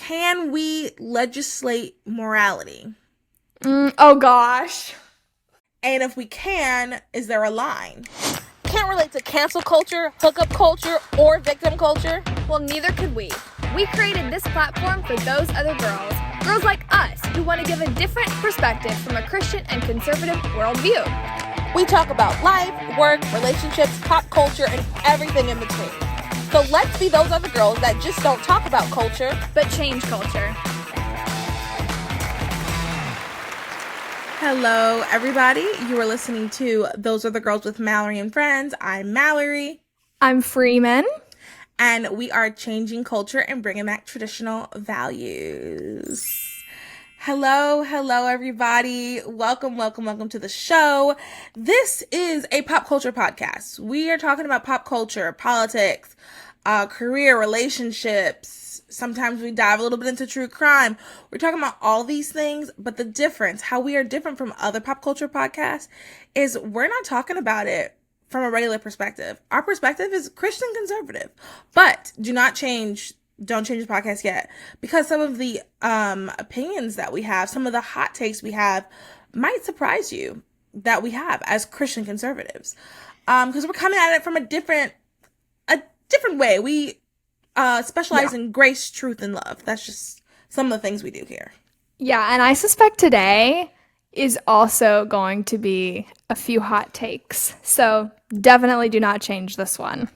can we legislate morality? Oh gosh. And if we can, is there a line? Can't relate to cancel culture, hookup culture, or victim culture. Well, neither could we. We created this platform for those other girls. Girls like us who want to give a different perspective from a Christian and conservative worldview. We talk about life, work, relationships, pop culture, and everything in between. So let's be those other girls that just don't talk about culture, but change culture. Hello, everybody. You are listening to Those Are the Girls with Mallory and Friends. I'm Mallory. I'm Freeman. And we are changing culture and bringing back traditional values. Hello, everybody. Welcome to the show. This is a pop culture podcast. We are talking about pop culture, politics, career, relationships. Sometimes we dive a little bit into true crime. We're talking about all these things, but the difference, how we are different from other pop culture podcasts, is we're not talking about it from a regular perspective. Our perspective is Christian conservative, but don't change the podcast yet, because some of the opinions that we have, some of the hot takes we have, might surprise you that we have as Christian conservatives, because we're coming at it from a different way. We specialize in grace, truth, and love. That's just some of the things we do here. Yeah, and I suspect today is also going to be a few hot takes. So definitely do not change this one.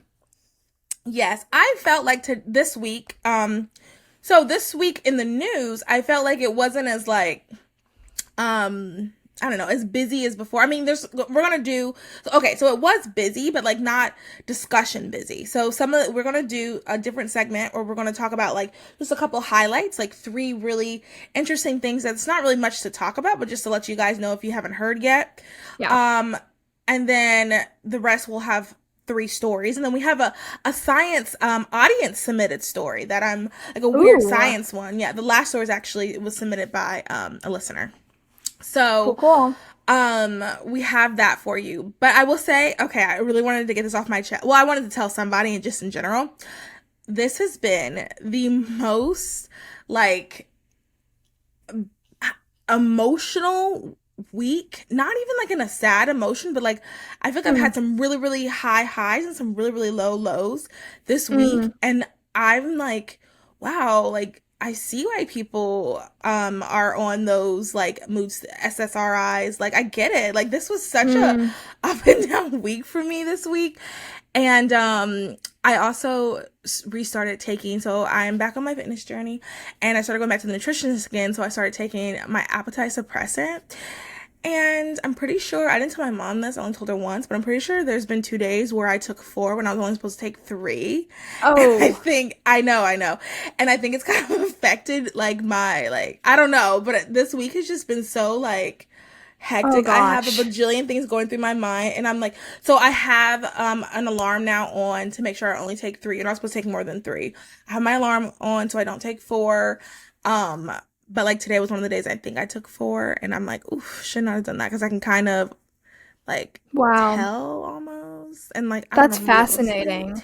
Yes, I felt like this week, so this week in the news, I felt like it wasn't as I don't know, as busy as before. I mean, so it was busy, but not discussion busy. So we're going to do a different segment where we're going to talk about just a couple highlights, 3 really interesting things that's not really much to talk about, but just to let you guys know if you haven't heard yet. Yeah. And then the rest will have 3 stories. And then we have a science audience submitted story that I'm a weird science one. Yeah. The last story was submitted by a listener. So, cool. We have that for you. But I will say, okay, I really wanted to get this off my chest. Well, I wanted to tell somebody, and just in general, this has been the most, emotional week. Not even, in a sad emotion, but, I feel like I've had some really, really high highs and some really, really low lows this week. And I'm wow, I see why people are on those moods, SSRIs. I get it. This was such a up and down week for me this week. And I also restarted taking, so I'm back on my fitness journey, and I started going back to the nutritionist again. So I started taking my appetite suppressant. And I'm pretty sure, I didn't tell my mom this, I only told her once, but I'm pretty sure there's been 2 days where I took 4 when I was only supposed to take 3. Oh. And I know. And I think it's kind of affected, my, I don't know, but this week has just been so, hectic. Oh, I have a bajillion things going through my mind, and I'm so I have an alarm now on to make sure I only take 3. You're not supposed to take more than 3. I have my alarm on so I don't take 4. But today was one of the days I think I took 4, and I'm oof, should not have done that, because I can kind of wow, tell almost, and that's fascinating.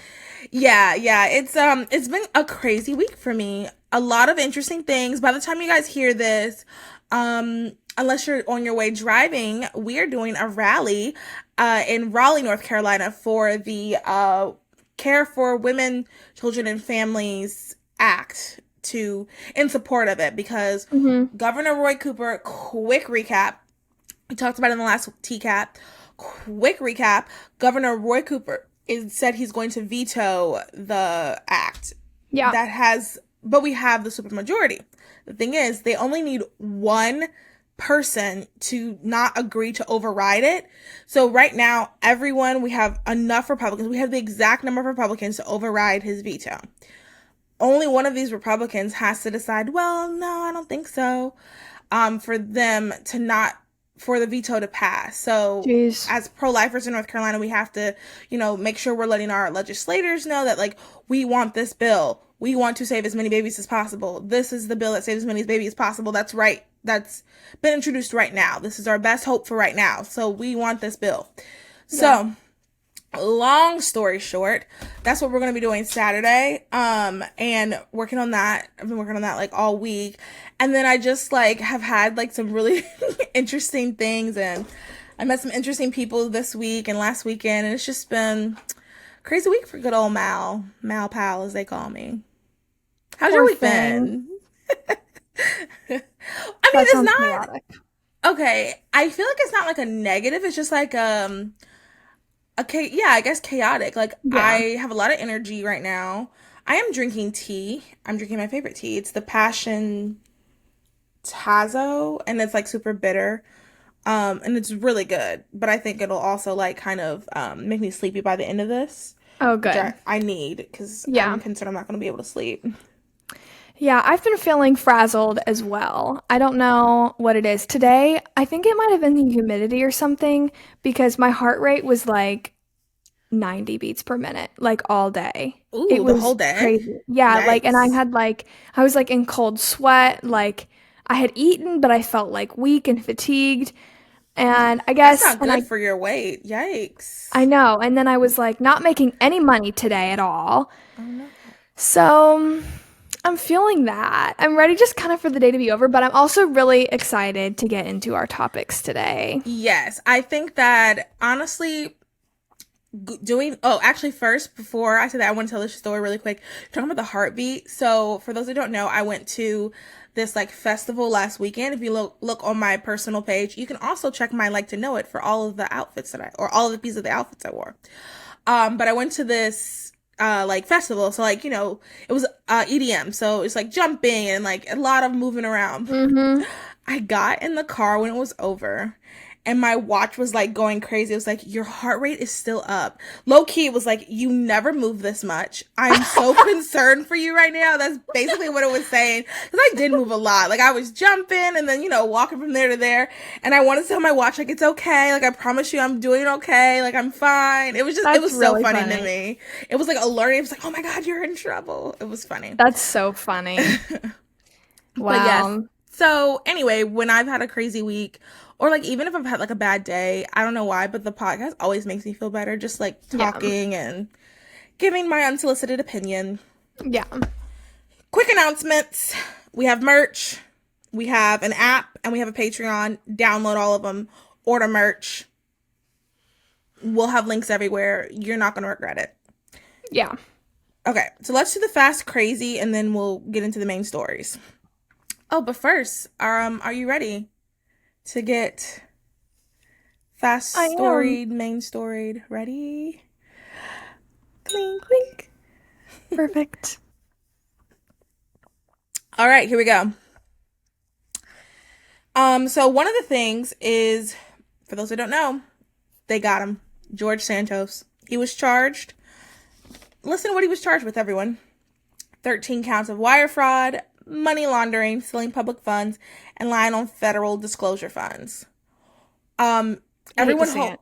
Yeah, it's been a crazy week for me. A lot of interesting things. By the time you guys hear this, unless you're on your way driving, we are doing a rally in Raleigh, North Carolina, for the Care for Women, Children, and Families Act, in support of it, because Governor Roy Cooper, quick recap, we talked about it in the last TCAP, quick recap, Governor Roy Cooper said he's going to veto the act. Yeah. But we have the supermajority. The thing is, they only need one person to not agree to override it. So right now, we have enough Republicans, we have the exact number of Republicans to override his veto. Only one of these Republicans has to decide, well, no, I don't think so, for the veto to pass. So as pro-lifers in North Carolina, we have to, make sure we're letting our legislators know that, we want this bill. We want to save as many babies as possible. This is the bill that saves as many babies as possible. That's right. That's been introduced right now. This is our best hope for right now. So we want this bill. Yeah. So long story short, that's what we're going to be doing Saturday. And working on that. I've been working on that like all week. And then I just like have had like some really interesting things, and I met some interesting people this week and last weekend, and it's just been a crazy week for good old Mal Pal, as they call me. How's your week been? I mean, it's not chaotic. Okay. I feel like it's not like a negative. It's just like okay, yeah, I guess chaotic. Like, yeah. I have a lot of energy right now. I am drinking tea. I'm drinking my favorite tea. It's the Passion Tazo, and it's like super bitter. And it's really good. But I think it'll also like kind of make me sleepy by the end of this. Oh, good. Which I need, because I'm concerned I'm not going to be able to sleep. Yeah, I've been feeling frazzled as well. I don't know what it is. Today, I think it might have been the humidity or something, because my heart rate was like 90 beats per minute, like all day. Ooh, it was the whole day? Crazy. Yeah, Yikes. like, and I was like in cold sweat, like I had eaten, but I felt like weak and fatigued. And I guess that's not good for your weight. Yikes. I know. And then I was like not making any money today at all. Oh, no. So I'm feeling that. I'm ready just kind of for the day to be over, but I'm also really excited to get into our topics today. Yes. I think that honestly actually first, before I say that, I want to tell this story really quick. Talking about the heartbeat. So for those who don't know, I went to this like festival last weekend. If you look on my personal page, you can also check my like to know it for all of the outfits all of the pieces of the outfits I wore. But I went to this like festival, so like, you know, it was EDM, so it's like jumping and like a lot of moving around. Mm-hmm. I got in the car when it was over, and my watch was like going crazy. It was like, your heart rate is still up. Low key, it was like, you never move this much. I'm so concerned for you right now. That's basically what it was saying. Because I did move a lot. Like, I was jumping and then, you know, walking from there to there. And I wanted to tell my watch, like, it's okay. Like, I promise you I'm doing okay. Like, I'm fine. It was just, it was really so funny to me. It was like alerting. It was like, oh my God, you're in trouble. It was funny. That's so funny. Wow. But yes. So anyway, when I've had a crazy week, or like even if I've had like a bad day, I don't know why, but the podcast always makes me feel better. Just like talking and giving my unsolicited opinion. Yeah. Quick announcements. We have merch. We have an app, and we have a Patreon. Download all of them. Order merch. We'll have links everywhere. You're not going to regret it. Yeah. Okay. So let's do the fast crazy, and then we'll get into the main stories. Oh, but first, are you ready to get fast storied, main storied? Ready? Clink, clink. Perfect. All right, here we go. So one of the things is, for those who don't know, they got him. George Santos. He was charged. Listen to what he was charged with, everyone. 13 counts of wire fraud, money laundering, stealing public funds, and lying on federal disclosure funds. Everyone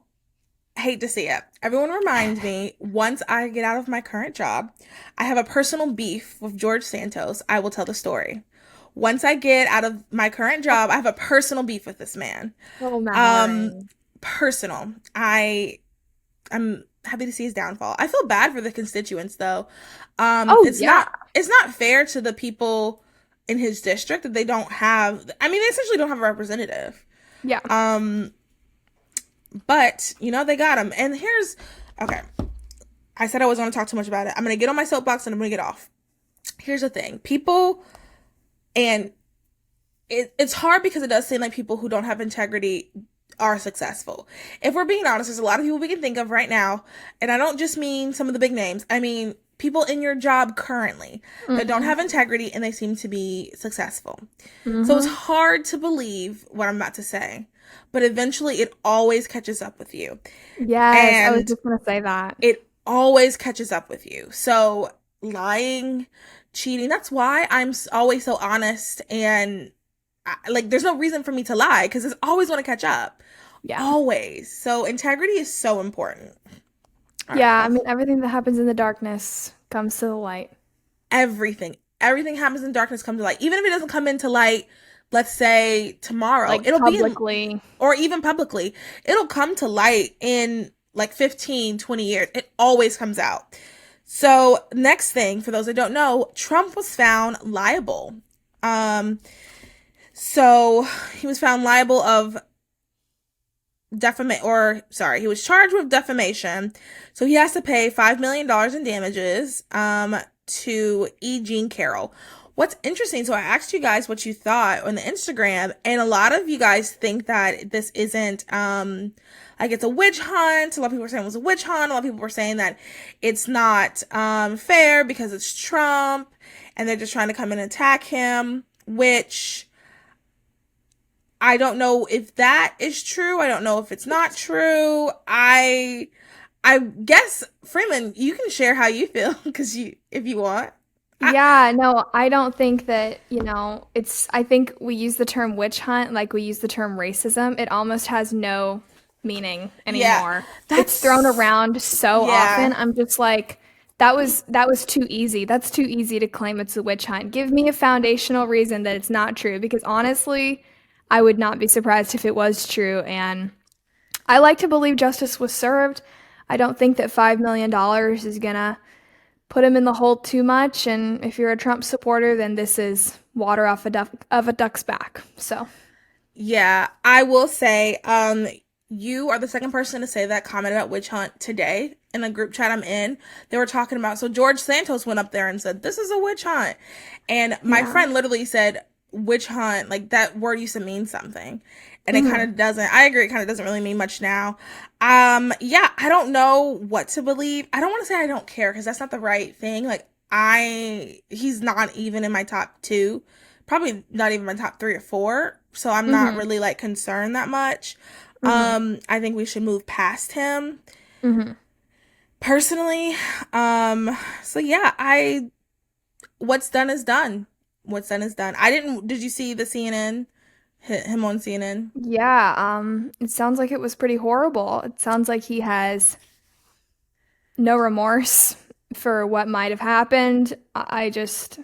hate to see it. Everyone reminds me, once I get out of my current job, I have a personal beef with George Santos. I will tell the story. Once I get out of my current job, I have a personal beef with this man. Oh, man. Personal. I'm happy to see his downfall. I feel bad for the constituents, though. It's not fair to the people in his district that they don't have. I mean, they essentially don't have a representative. Yeah. But you know, they got him. And okay. I said I wasn't going to talk too much about it. I'm going to get on my soapbox and I'm going to get off. Here's the thing. People, and it's hard because it does seem like people who don't have integrity are successful. If we're being honest, there's a lot of people we can think of right now, and I don't just mean some of the big names. I mean people in your job currently that don't have integrity, and they seem to be successful. So it's hard to believe what I'm about to say, but eventually it always catches up with you. Yes, and I was just going to say that. It always catches up with you. So lying, cheating, that's why I'm always so honest, and like there's no reason for me to lie, because it's always going to catch up. Yeah. Always. So integrity is so important. Yeah, I mean, everything that happens in the darkness comes to the light. Everything happens in darkness comes to light. Even if it doesn't come into light, let's say tomorrow, like it'll publicly. or even publicly, it'll come to light in like 15, 20 years. It always comes out. So next thing, for those that don't know, Trump was found liable. So he was found liable of he was charged with defamation. So he has to pay $5 million in damages to E. Jean Carroll. What's interesting, so I asked you guys what you thought on the Instagram, and a lot of you guys think that this isn't like it's a witch hunt. A lot of people were saying it was a witch hunt. A lot of people were saying that it's not fair because it's Trump and they're just trying to come in and attack him, which I don't know if that is true. I don't know if it's not true. I guess, Freeman, you can share how you feel if you want. Yeah, no, I don't think that, I think we use the term witch hunt like we use the term racism. It almost has no meaning anymore. It's thrown around so often. I'm just like, that was too easy. That's too easy to claim it's a witch hunt. Give me a foundational reason that it's not true, because honestly, I would not be surprised if it was true. And I like to believe justice was served. I don't think that $5 million is going to put him in the hole too much. And if you're a Trump supporter, then this is water off of a duck's back. So, yeah, I will say, you are the second person to say that comment about witch hunt today in a group chat I'm in. They were talking about, so George Santos went up there and said, this is a witch hunt. And my friend literally said, witch hunt, like that word used to mean something. And it kind of doesn't. I agree. It kind of doesn't really mean much now. Yeah, I don't know what to believe. I don't want to say I don't care, because that's not the right thing. Like, he's not even in my top 2, probably not even my top 3 or 4. So I'm not really like concerned that much. I think we should move past him. Personally. So yeah, what's done is done. What's done is done. Did you see the CNN? Him on CNN? Yeah, it sounds like it was pretty horrible. It sounds like he has no remorse for what might have happened. I just...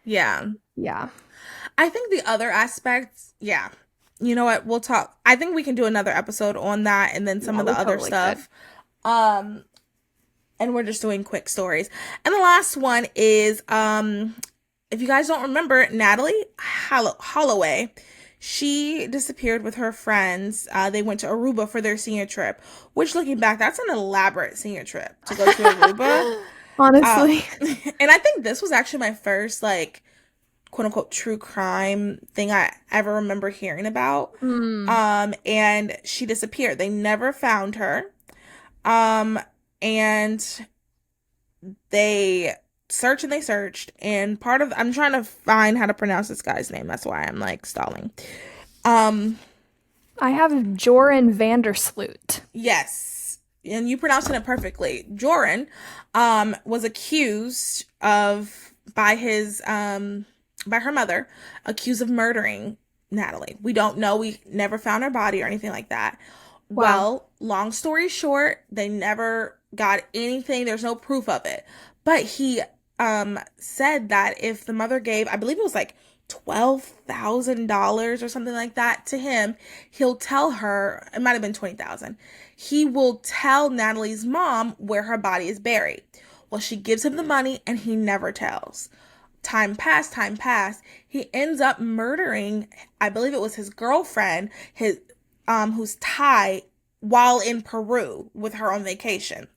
Yeah. Yeah. I think the other aspects, yeah. You know what? We'll talk. I think we can do another episode on that, and then some of the other stuff. And we're just doing quick stories. And the last one is, if you guys don't remember, Natalie Holloway, she disappeared with her friends. They went to Aruba for their senior trip, which, looking back, that's an elaborate senior trip to go to Aruba. Honestly. And I think this was actually my first, like, quote unquote true crime thing I ever remember hearing about. And she disappeared. They never found her. And they searched, and I'm trying to find how to pronounce this guy's name. That's why I'm like stalling. I have Joran Vandersloot. Yes. And you pronouncing it perfectly. Joran, was accused by her mother, accused of murdering Natalie. We don't know. We never found her body or anything like that. Wow. Well, long story short, they never got anything. There's no proof of it. But he said that if the mother gave, I believe it was like $12,000 or something like that to him, he'll tell her, it might have been $20,000. He will tell Natalie's mom where her body is buried. Well, she gives him the money and he never tells. Time passed. He ends up murdering, I believe it was his girlfriend, who's Thai, while in Peru with her on vacation.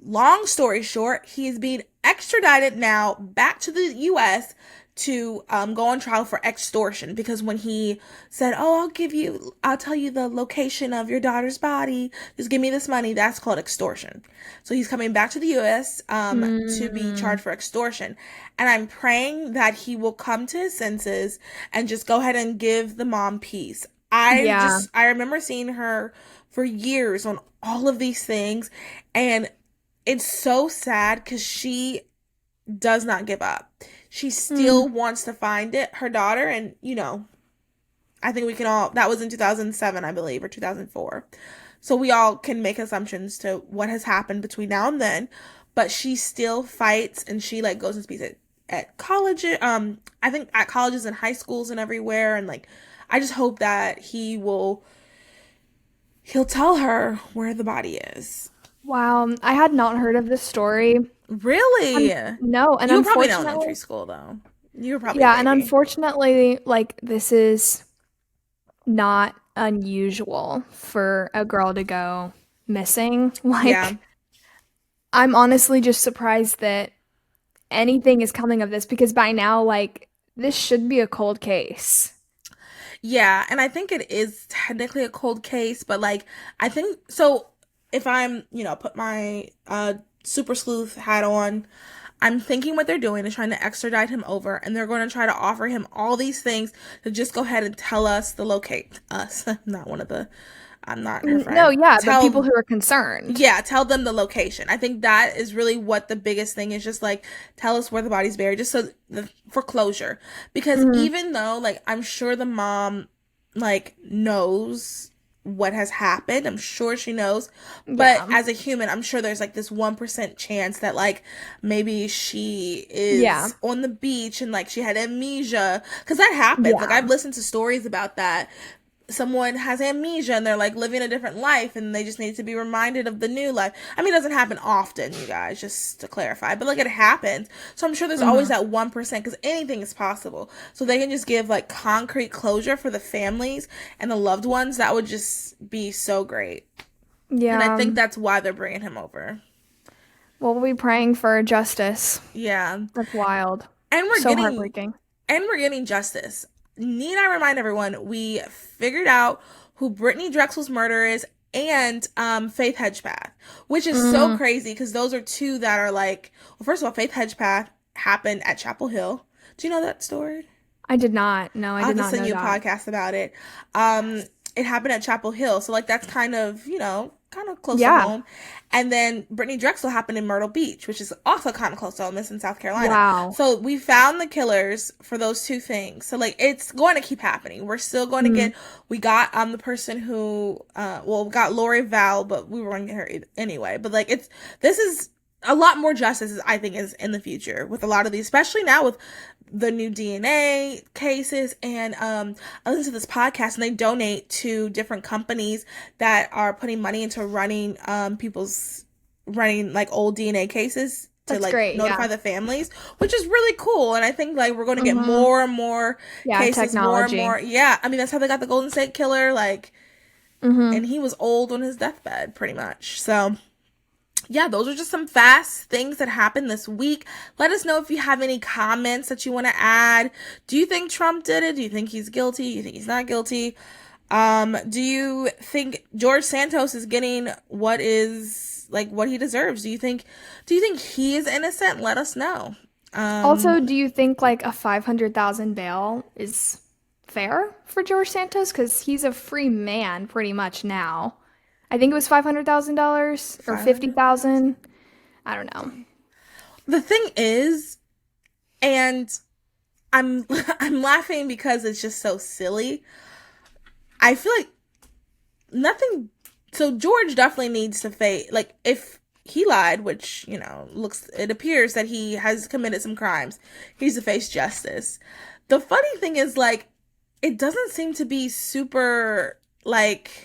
Long story short, he is being extradited now back to the U.S. to go on trial for extortion, because when he said, I'll tell you the location of your daughter's body, just give me this money, that's called extortion. So he's coming back to the U.S. To be charged for extortion. And I'm praying that he will come to his senses and just go ahead and give the mom peace. I remember seeing her for years on all of these things, and it's so sad because she does not give up. She still wants to find her daughter, and I think we can all, that was in 2007, I believe, or 2004. So we all can make assumptions to what has happened between now and then, but she still fights, and she goes and speaks at college, I think at colleges and high schools and everywhere, and I just hope that he he'll tell her where the body is. Wow, I had not heard of this story. Really? No, and You were probably in unfortunately, elementary school, though. You were probably a yeah, and baby. unfortunately, like this is not unusual for a girl to go missing. Yeah. Like, I'm honestly just surprised that anything is coming of this because by now, like, this should be a cold case. Yeah, and I think it is technically a cold case, but like I think so if I'm, put my super sleuth hat on, I'm thinking what they're doing is trying to extradite him over, and they're going to try to offer him all these things to just go ahead and tell us the locate us. I'm not her friend. No, yeah, but Tell people who are concerned. Yeah, tell them the location. I think that is really what the biggest thing is, just like tell us where the body's buried, just for closure. Because even though like I'm sure the mom like knows what has happened, I'm sure she knows, but Yeah. as a human, I'm sure there's like this 1% chance that like maybe she Yeah. is on the beach and like she had amnesia, because that happens. Like Yeah. I've listened to stories about that. Someone has amnesia and they're like living a different life and they just need to be reminded of the new life. I mean, it doesn't happen often, you guys, just to clarify, but like it happens. So I'm sure there's always that 1% because anything is possible. So they can just give like concrete closure for the families and the loved ones. That would just be so great. Yeah. And I think that's why they're bringing him over. Well, we'll be praying for justice. Yeah. That's wild. And we're So getting heartbreaking. And we're getting justice. Need I remind everyone, we figured out who Brittany Drexel's murder is and Faith Hedgepath, which is so crazy because those are two that are like, well, first of all, Faith Hedgepath happened at Chapel Hill. Do you know that story? I did not. No, I I'll did have to not send know you a that. podcast about it. It happened at Chapel Hill, so like that's kind of close to Yeah. home. And then Brittany Drexel happened in Myrtle Beach, which is also kind of close to home. It's in South Carolina. Wow. So we found the killers for those two things. So like it's going to keep happening. We're still going to get. We got the person who we got Lori Val, but we were going to get her anyway. But like this is a lot more justice, I think, is in the future with a lot of these, especially now with the new DNA cases. And I listen to this podcast and they donate to different companies that are putting money into running like old DNA cases to That's like great, notify yeah. the families, which is really cool. And I think like we're going to get more and more Yeah, cases, technology. more and more. Yeah, I mean that's how they got the Golden State Killer, like, and he was old on his deathbed, pretty much. So yeah, those are just some fast things that happened this week. Let us know if you have any comments that you want to add. Do you think Trump did it? Do you think he's guilty? Do you think he's not guilty? Do you think George Santos is getting what he deserves? Do you think he is innocent? Let us know. Also, do you think like a 500,000 bail is fair for George Santos? Because he's a free man pretty much now. I think it was $500,000 or 50,000. I don't know. The thing is, and I'm laughing because it's just so silly. I feel like nothing. So George definitely needs to face, like, if he lied, which it appears that he has committed some crimes, he needs to face justice. The funny thing is, like, it doesn't seem to be super like.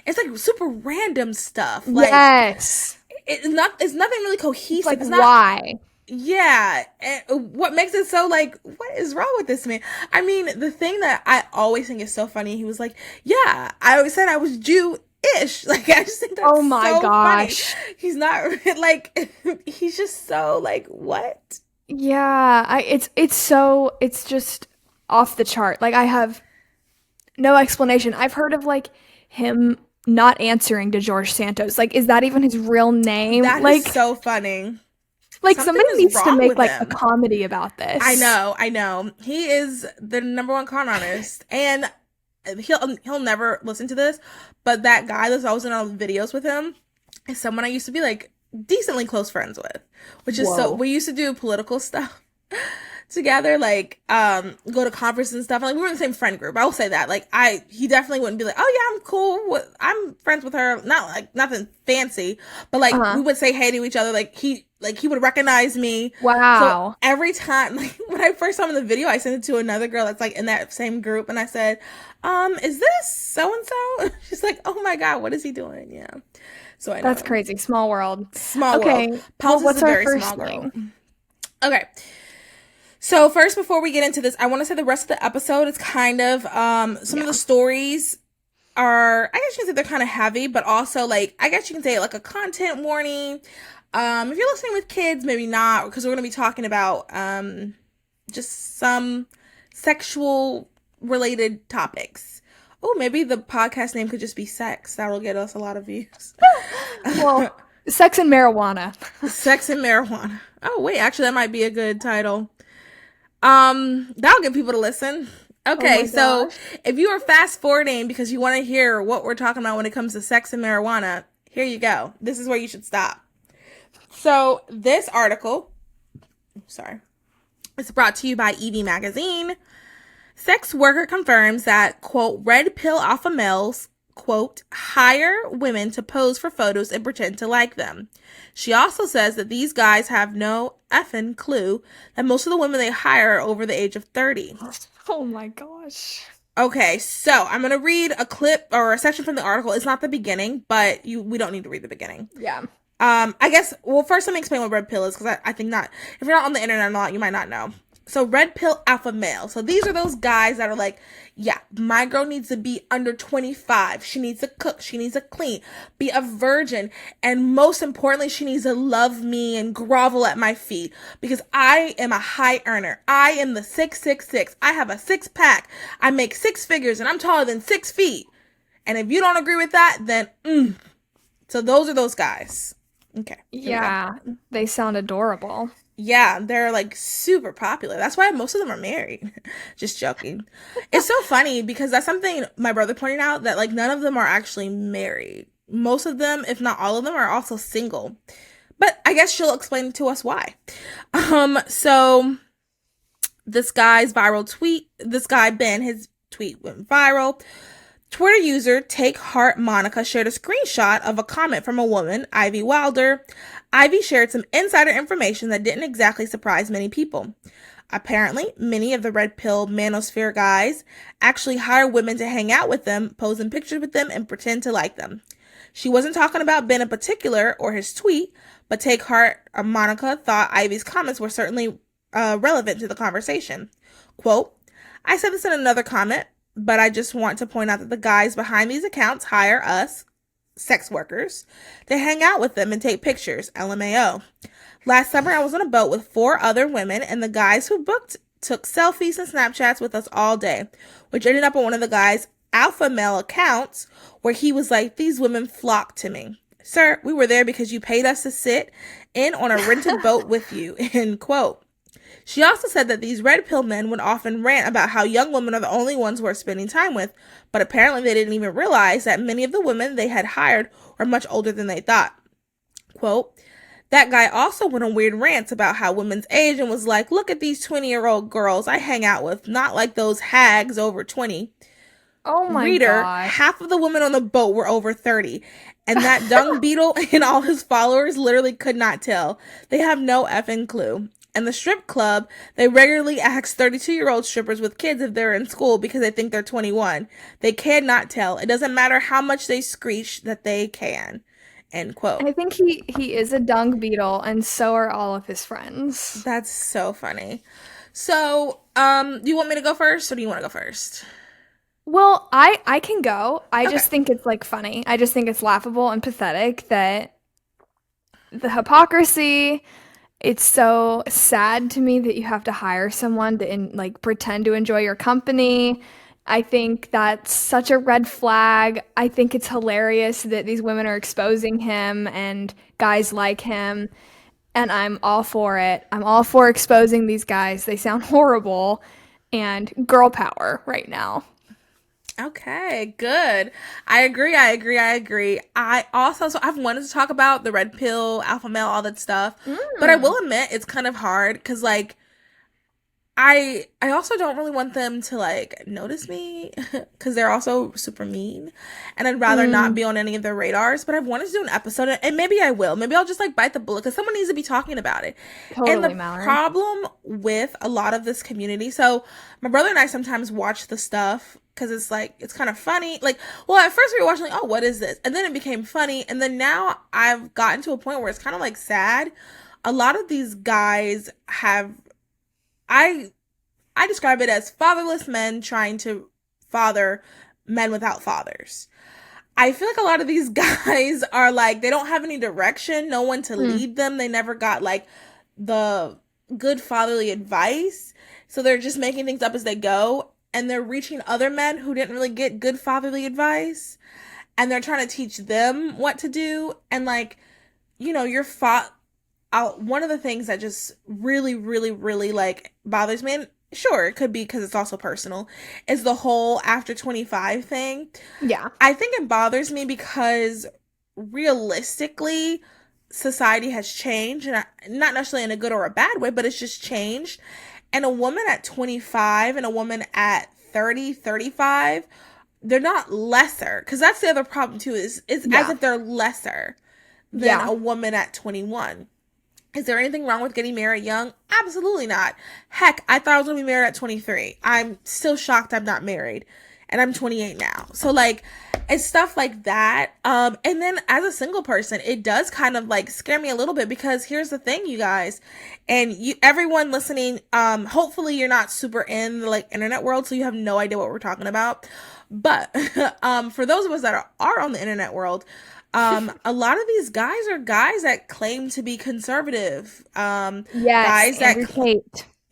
It's like super random stuff. Like, Yes. it's nothing really cohesive. Like, It's not, why? yeah. And what makes it so like, what is wrong with this man? I mean, the thing that I always think is so funny, he was like, yeah, I always said I was Jew-ish. Like, I just think that's Oh my so gosh. funny. He's not like, he's just so like, what? Yeah, it's just off the chart. Like I have no explanation. I've heard of like him not answering to George Santos. Like, is that even his real name? That like, is so funny. like Something somebody is needs to wrong make with like him. a comedy about this. I know. He is the number one con artist, and he'll never listen to this. But that guy that's always in all the videos with him is someone I used to be like decently close friends with, which is Whoa. so. We used to do political stuff together, like, go to conferences and stuff. And, like, we were in the same friend group. I will say that. Like, he definitely wouldn't be like, oh yeah, I'm cool. I'm friends with her. Not like nothing fancy, but like we would say hey to each other. Like he would recognize me. Wow. So every time, like when I first saw him in the video, I sent it to another girl that's like in that same group, and I said, is this so and so? She's like, oh my god, what is he doing? Yeah. So I know. That's crazy. Small world. Small okay. world. Pulse what's is a our very first small girl. thing? Okay. So first, before we get into this, I want to say the rest of the episode is kind of some of the stories are, I guess you can say they're kind of heavy, but also like I guess you can say like a content warning. If you're listening with kids, maybe not, because we're going to be talking about just some sexual related topics. Oh, maybe the podcast name could just be sex. That'll get us a lot of views. Well, sex and marijuana. Sex and marijuana. Oh, wait, actually, that might be a good title. That'll get people to listen. Okay, so if you are fast forwarding because you want to hear what we're talking about when it comes to sex and marijuana, here you go. This is where you should stop. So this article, it's brought to you by ED Magazine. Sex worker confirms that, quote, red pill alpha males, quote, hire women to pose for photos and pretend to like them. She also says that these guys have no effing clue that most of the women they hire are over the age of 30. Oh my gosh. Okay, so I'm going to read a clip or a section from the article. It's not the beginning, but we don't need to read the beginning. Yeah. I guess, well, first let me explain what red pill is, because I think not, if you're not on the internet a lot, you might not know. So red pill alpha male. So these are those guys that are like, yeah, my girl needs to be under 25. She needs to cook. She needs to clean, be a virgin. And most importantly, she needs to love me and grovel at my feet because I am a high earner. I am the 666. I have a six pack. I make six figures and I'm taller than 6 feet. And if you don't agree with that, then, So those are those guys. Okay. Yeah. They sound adorable. Yeah, they're like super popular. That's why most of them are married. Just joking. It's so funny because that's something my brother pointed out, that like none of them are actually married. Most of them, if not all of them, are also single. But I guess she'll explain to us why. So this guy's viral tweet, this guy Ben, his tweet went viral. Twitter user Take Heart Monica shared a screenshot of a comment from a woman, Ivy Wilder. Ivy shared some insider information that didn't exactly surprise many people. Apparently, many of the red pill manosphere guys actually hire women to hang out with them, pose in pictures with them, and pretend to like them. She wasn't talking about Ben in particular or his tweet, but Take Heart Monica thought Ivy's comments were certainly relevant to the conversation. Quote, I said this in another comment, but I just want to point out that the guys behind these accounts hire us, sex workers, to hang out with them and take pictures, LMAO. Last summer, I was on a boat with 4 other women, and the guys who booked took selfies and Snapchats with us all day, which ended up on one of the guys' alpha male accounts, where he was like, these women flocked to me. Sir, we were there because you paid us to sit in on a rented boat with you, end quote. She also said that these red pill men would often rant about how young women are the only ones worth spending time with, but apparently they didn't even realize that many of the women they had hired were much older than they thought. Quote, that guy also went on weird rants about how women's age and was like, look at these 20-year-old girls I hang out with, not like those hags over 20. Oh my Reader, gosh. half of the women on the boat were over 30. And that dung beetle and all his followers literally could not tell. They have no effing clue. And the strip club, they regularly ask 32-year-old strippers with kids if they're in school because they think they're 21. They cannot tell. It doesn't matter how much they screech that they can. End quote. I think he is a dung beetle, and so are all of his friends. That's so funny. So, do you want me to go first, or do you want to go first? Well, I can go. I just think it's like funny. I just think it's laughable and pathetic that the hypocrisy. It's so sad to me that you have to hire someone to pretend to enjoy your company. I think that's such a red flag. I think it's hilarious that these women are exposing him and guys like him, and I'm all for it. I'm all for exposing these guys. They sound horrible, and girl power right now. Okay, good. I agree. I also, so I've wanted to talk about the red pill, alpha male, all that stuff. But I will admit it's kind of hard because, like, I also don't really want them to like notice me because they're also super mean, and I'd rather not be on any of their radars. But I've wanted to do an episode, and maybe I will. Maybe I'll just like bite the bullet because someone needs to be talking about it. And Totally, the Mallory. problem with a lot of this community, so my brother and I sometimes watch the stuff because it's like it's kind of funny. Like, well, at first we were watching like, oh, what is this? And then it became funny, and then now I've gotten to a point where it's kind of like sad. A lot of these guys have I I describe it as fatherless men trying to father men without fathers. I feel like a lot of these guys are like they don't have any direction, no one to lead them. They never got like the good fatherly advice. So they're just making things up as they go, and they're reaching other men who didn't really get good fatherly advice, and they're trying to teach them what to do. And like, you know, one of the things that just really, really, really like bothers me, and sure, it could be because it's also personal, is the whole after 25 thing. Yeah. I think it bothers me because realistically, society has changed, and not necessarily in a good or a bad way, but it's just changed. And a woman at 25 and a woman at 30, 35, they're not lesser. Because that's the other problem too, is as if they're lesser than a woman at 21. Is there anything wrong with getting married young? Absolutely not. Heck, I thought I was going to be married at 23. I'm still shocked I'm not married. And I'm 28 now. So, like, it's stuff like that. And then as a single person, it does kind of, like, scare me a little bit because here's the thing, you guys. And everyone listening, hopefully you're not super in the, like, internet world, so you have no idea what we're talking about. But for those of us that are on the internet world, a lot of these guys are guys that claim to be conservative. Yes,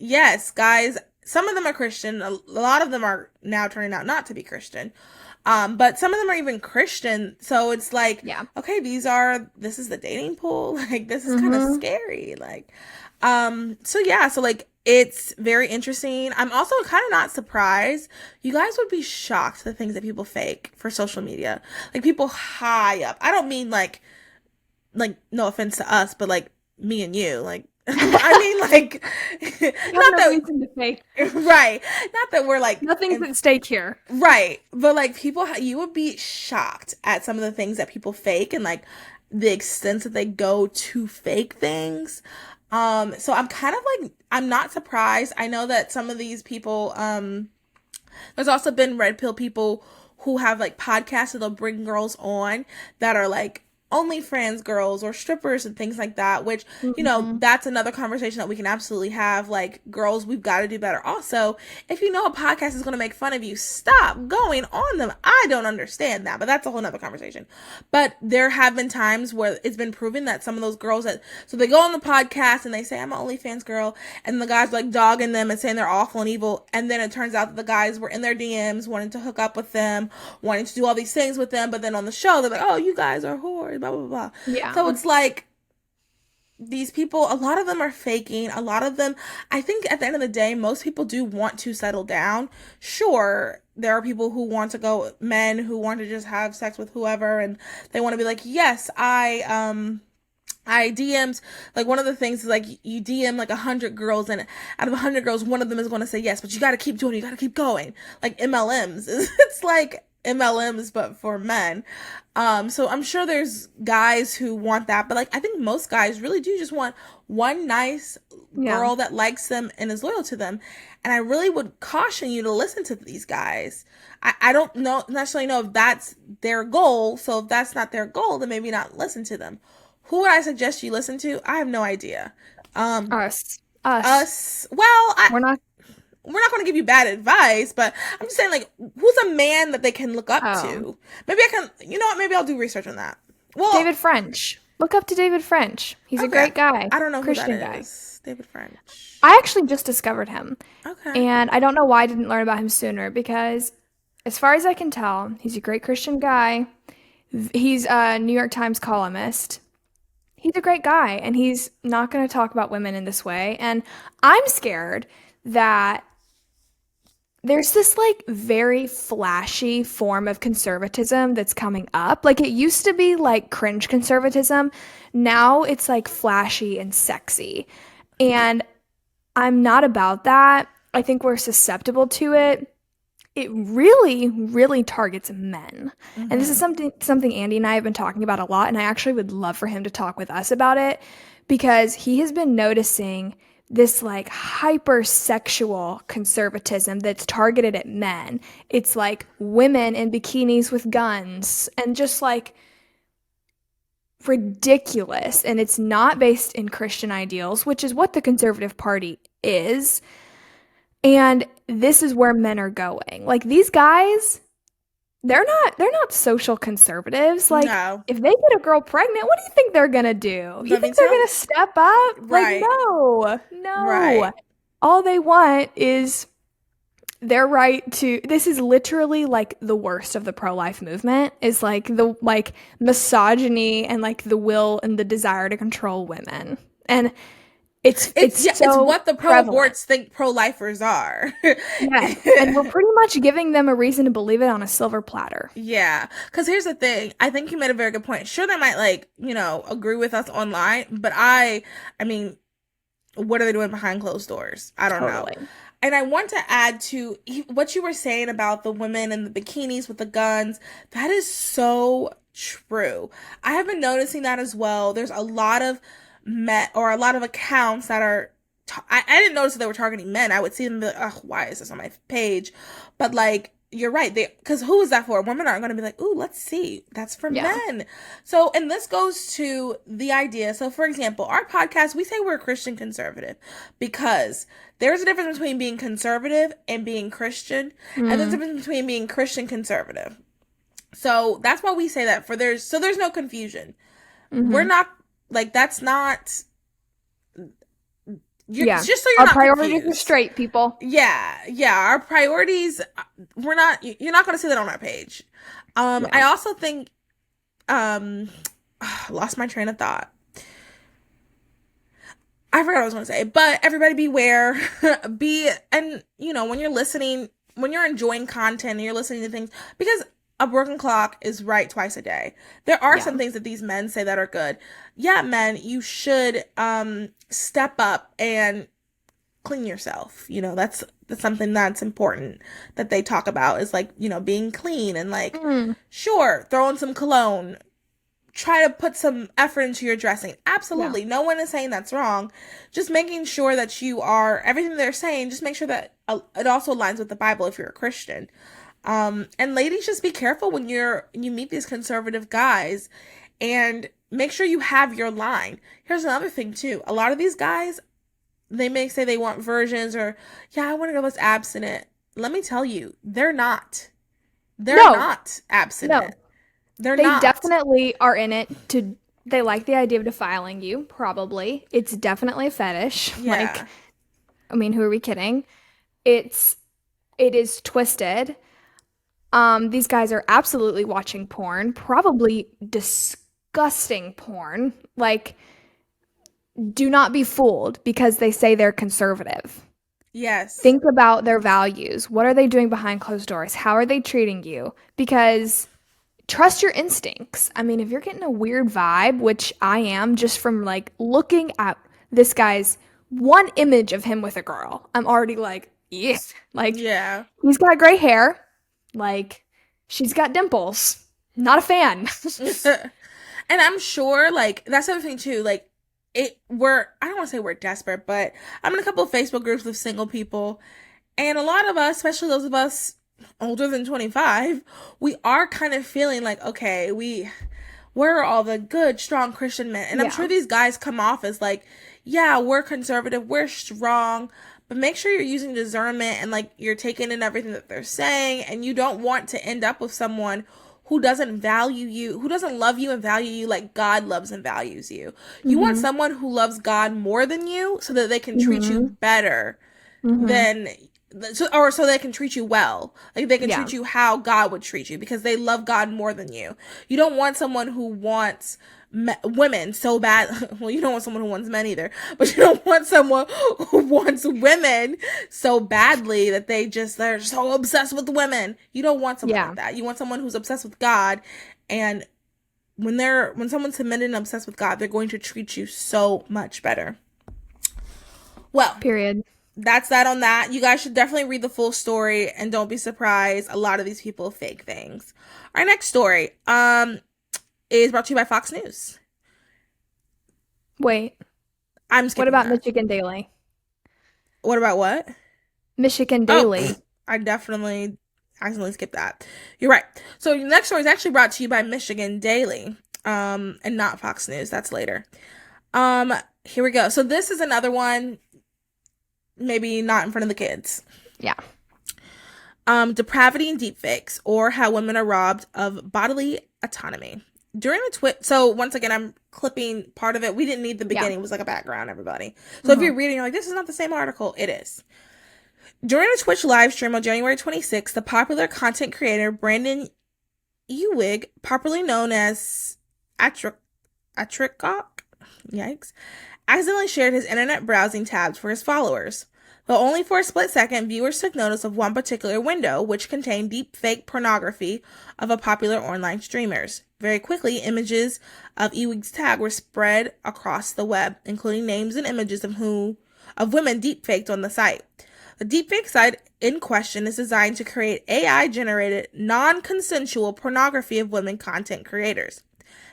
Yes, guys. Some of them are Christian. A lot of them are now turning out not to be Christian. But some of them are even Christian. So it's like, okay, this is the dating pool. Like, this is kind of scary. Like, so like, it's very interesting. I'm also kind of not surprised. You guys would be shocked the things that people fake for social media. Like, people high up. I don't mean like, no offense to us, but like me and you, like, I mean, like, not that reason to fake. Right. Not that we're like nothing's at stake here. Right. But like you would be shocked at some of the things that people fake and like the extent that they go to fake things. So I'm kind of like, I'm not surprised. I know that some of these people, there's also been red pill people who have like podcasts that they'll bring girls on that are like OnlyFans girls or strippers and things like that, which, you know, that's another conversation that we can absolutely have. Like, girls, we've got to do better. Also, if you know a podcast is going to make fun of you, stop going on them. I don't understand that, but that's a whole nother conversation. But there have been times where it's been proven that some of those girls so they go on the podcast and they say, I'm an OnlyFans girl, and the guys like dogging them and saying they're awful and evil, and then it turns out that the guys were in their DMs wanting to hook up with them, wanting to do all these things with them, but then on the show, they're like, oh, you guys are whores, blah, blah, blah. Yeah. So it's like, these people, a lot of them are faking. A lot of them, I think at the end of the day, most people do want to settle down. Sure, there are people who want to go, men who want to just have sex with whoever, and they want to be like, yes, I DM'd, like, one of the things is like, you DM like 100 girls, and out of 100 girls, one of them is going to say yes, but you got to keep doing it, you got to keep going. Like MLMs. It's like MLMs, but for men. So I'm sure there's guys who want that, but like, I think most guys really do just want one nice girl that likes them and is loyal to them. And I really would caution you to listen to these guys. I don't necessarily know if that's their goal. So if that's not their goal, then maybe not listen to them. Who would I suggest you listen to? I have no idea. Us. Well, we're not going to give you bad advice, but I'm just saying, like, who's a man that they can look up to? Maybe I can, you know what? Maybe I'll do research on that. Well, David French. Look up to David French. He's a great guy. I don't know Christian who that guy. is. David French. I actually just discovered him. Okay. And I don't know why I didn't learn about him sooner, because as far as I can tell, he's a great Christian guy. He's a New York Times columnist. He's a great guy, and he's not going to talk about women in this way. And I'm scared that there's this like very flashy form of conservatism that's coming up. Like, it used to be like cringe conservatism. Now it's like flashy and sexy. And I'm not about that. I think we're susceptible to it. It really, really targets men. And this is something Andy and I have been talking about a lot, and I actually would love for him to talk with us about it, because he has been noticing this like hypersexual conservatism that's targeted at men. It's like women in bikinis with guns and just like ridiculous. And it's not based in Christian ideals, which is what the Conservative Party is. And this is where men are going. Like these guys, they're not social conservatives. Like No. if they get a girl pregnant, what do you think they're gonna do? You Let me think they're tell- gonna step up? Right. Like no. Right. All they want is their right to, this is literally like the worst of the pro-life movement, is like the like misogyny and like the will and the desire to control women. And it's what the prevalent. pro-aborts think pro-lifers are. Yeah, and we're pretty much giving them a reason to believe it on a silver platter. Yeah, because here's the thing. I think you made a very good point. Sure, they might like, agree with us online, but I mean, what are they doing behind closed doors? I don't know. And I want to add to what you were saying about the women in the bikinis with the guns. That is so true. I have been noticing that as well. There's a lot of a lot of accounts that are I didn't notice that they were targeting men. I would see them and be like, oh, why is this on my page? But like, you're right. Because who is that for? Women aren't going to be like, ooh, let's see. That's for men. So, and this goes to the idea. So, for example, our podcast, we say we're Christian conservative because there's a difference between being conservative and being Christian. And there's a difference between being Christian conservative. So that's why we say that there's no confusion. We're not like, that's not. Just so you're our not priorities confused. are straight, people. Yeah, our priorities, you're not going to see that on our page. I also think, lost my train of thought. I forgot what I was going to say, but everybody beware, and when you're listening, when you're enjoying content and you're listening to things, because a broken clock is right twice a day. There are some things that these men say that are good. Yeah, men, you should step up and clean yourself. That's something that's important that they talk about, is like, being clean and like, sure, throw in some cologne. Try to put some effort into your dressing. Absolutely. Yeah. No one is saying that's wrong. Just making sure that you are, everything they're saying, just make sure that it also aligns with the Bible if you're a Christian. And ladies, just be careful when you meet these conservative guys, and make sure you have your line. Here's another thing too. A lot of these guys, they may say they want virgins, or, yeah, I want to go as abstinent. Let me tell you, they're not. They're not abstinent. No. They definitely are in it they like the idea of defiling you, probably. It's definitely a fetish. Yeah. Like, I mean, who are we kidding? It is twisted. These guys are absolutely watching porn, probably disgusting porn. Like, do not be fooled because they say they're conservative. Yes. Think about their values. What are they doing behind closed doors? How are they treating you? Because trust your instincts. I mean, if you're getting a weird vibe, which I am just from like looking at this guy's one image of him with a girl, I'm already like, yes. Like, yeah, he's got gray hair. Like, she's got dimples. Not a fan. And I'm sure, like, that's the other thing too. Like, I don't want to say we're desperate, but I'm in a couple of Facebook groups with single people, and a lot of us, especially those of us older than 25, we are kind of feeling like, okay, we're all the good, strong Christian men. And I'm sure these guys come off as like, yeah, we're conservative, we're strong, but make sure you're using discernment and like you're taking in everything that they're saying, and you don't want to end up with someone who doesn't value you, who doesn't love you and value you like God loves and values you. You want someone who loves God more than you, so that they can treat you better than, so they can treat you well. Like, they can treat you how God would treat you, because they love God more than you. You don't want someone who wants women so bad. Well, you don't want someone who wants men either, but you don't want someone who wants women so badly that they're so obsessed with women. You don't want someone like that. You want someone who's obsessed with God, and when someone's submitted and obsessed with God, they're going to treat you so much better. Well, period. that's that on that. You guys should definitely read the full story and don't be surprised. A lot of these people fake things. Our next story is brought to you by Fox News. Wait, I'm what skipping about that. Michigan Daily? What about what? Michigan Oh, Daily. I definitely accidentally skipped that. You're right. So the next story is actually brought to you by Michigan Daily, and not Fox News. That's later. Here we go. So this is another one, maybe not in front of the kids. Yeah. Depravity and deepfakes, or how women are robbed of bodily autonomy. During the so once again, I'm clipping part of it. We didn't need the beginning. It was like a background, everybody. So if you're reading, you're like, this is not the same article. It is. During a Twitch live stream on January 26th, the popular content creator Brandon Ewig, popularly known as Atrikok, yikes, accidentally shared his internet browsing tabs for his followers. Though only for a split second, viewers took notice of one particular window, which contained deep fake pornography of a popular online streamers. Very quickly, images of Ewig's tag were spread across the web, including names and images of women deepfaked on the site. The deepfake site in question is designed to create AI-generated, non-consensual pornography of women content creators.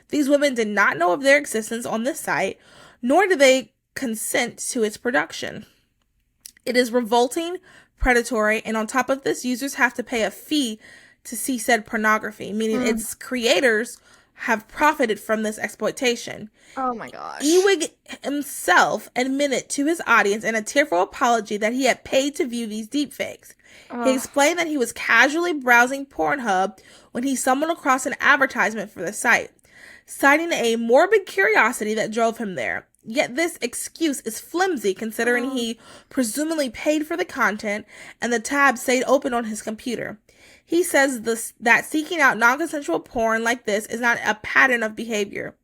These women did not know of their existence on this site, nor did they consent to its production. It is revolting, predatory, and on top of this, users have to pay a fee to see said pornography, meaning its creators have profited from this exploitation. Oh my gosh. Ewig himself admitted to his audience in a tearful apology that he had paid to view these deepfakes. He explained that he was casually browsing Pornhub when he stumbled across an advertisement for the site, citing a morbid curiosity that drove him there. Yet this excuse is flimsy considering he presumably paid for the content and the tab stayed open on his computer. He says that seeking out non-consensual porn like this is not a pattern of behavior.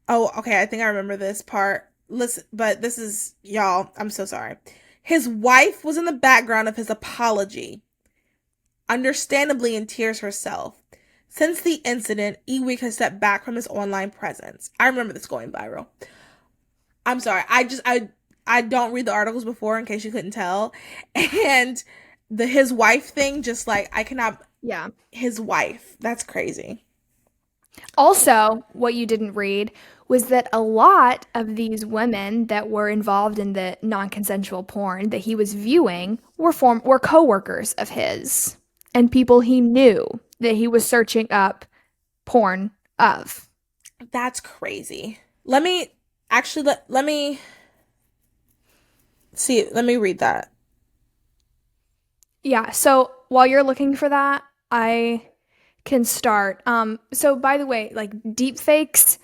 Oh, okay, I think I remember this part. Listen, but this is, y'all, I'm so sorry. His wife was in the background of his apology, understandably in tears herself. Since the incident, Ewig has stepped back from his online presence. I remember this going viral. I'm sorry. I don't read the articles before in case you couldn't tell. And his wife thing, just like, I cannot. Yeah. His wife. That's crazy. Also, what you didn't read was that a lot of these women that were involved in the non-consensual porn that he was viewing were coworkers of his and people he knew that he was searching up porn of. That's crazy. Let me see. Let me read that. Yeah, so while you're looking for that, I can start. So by the way, like deepfakes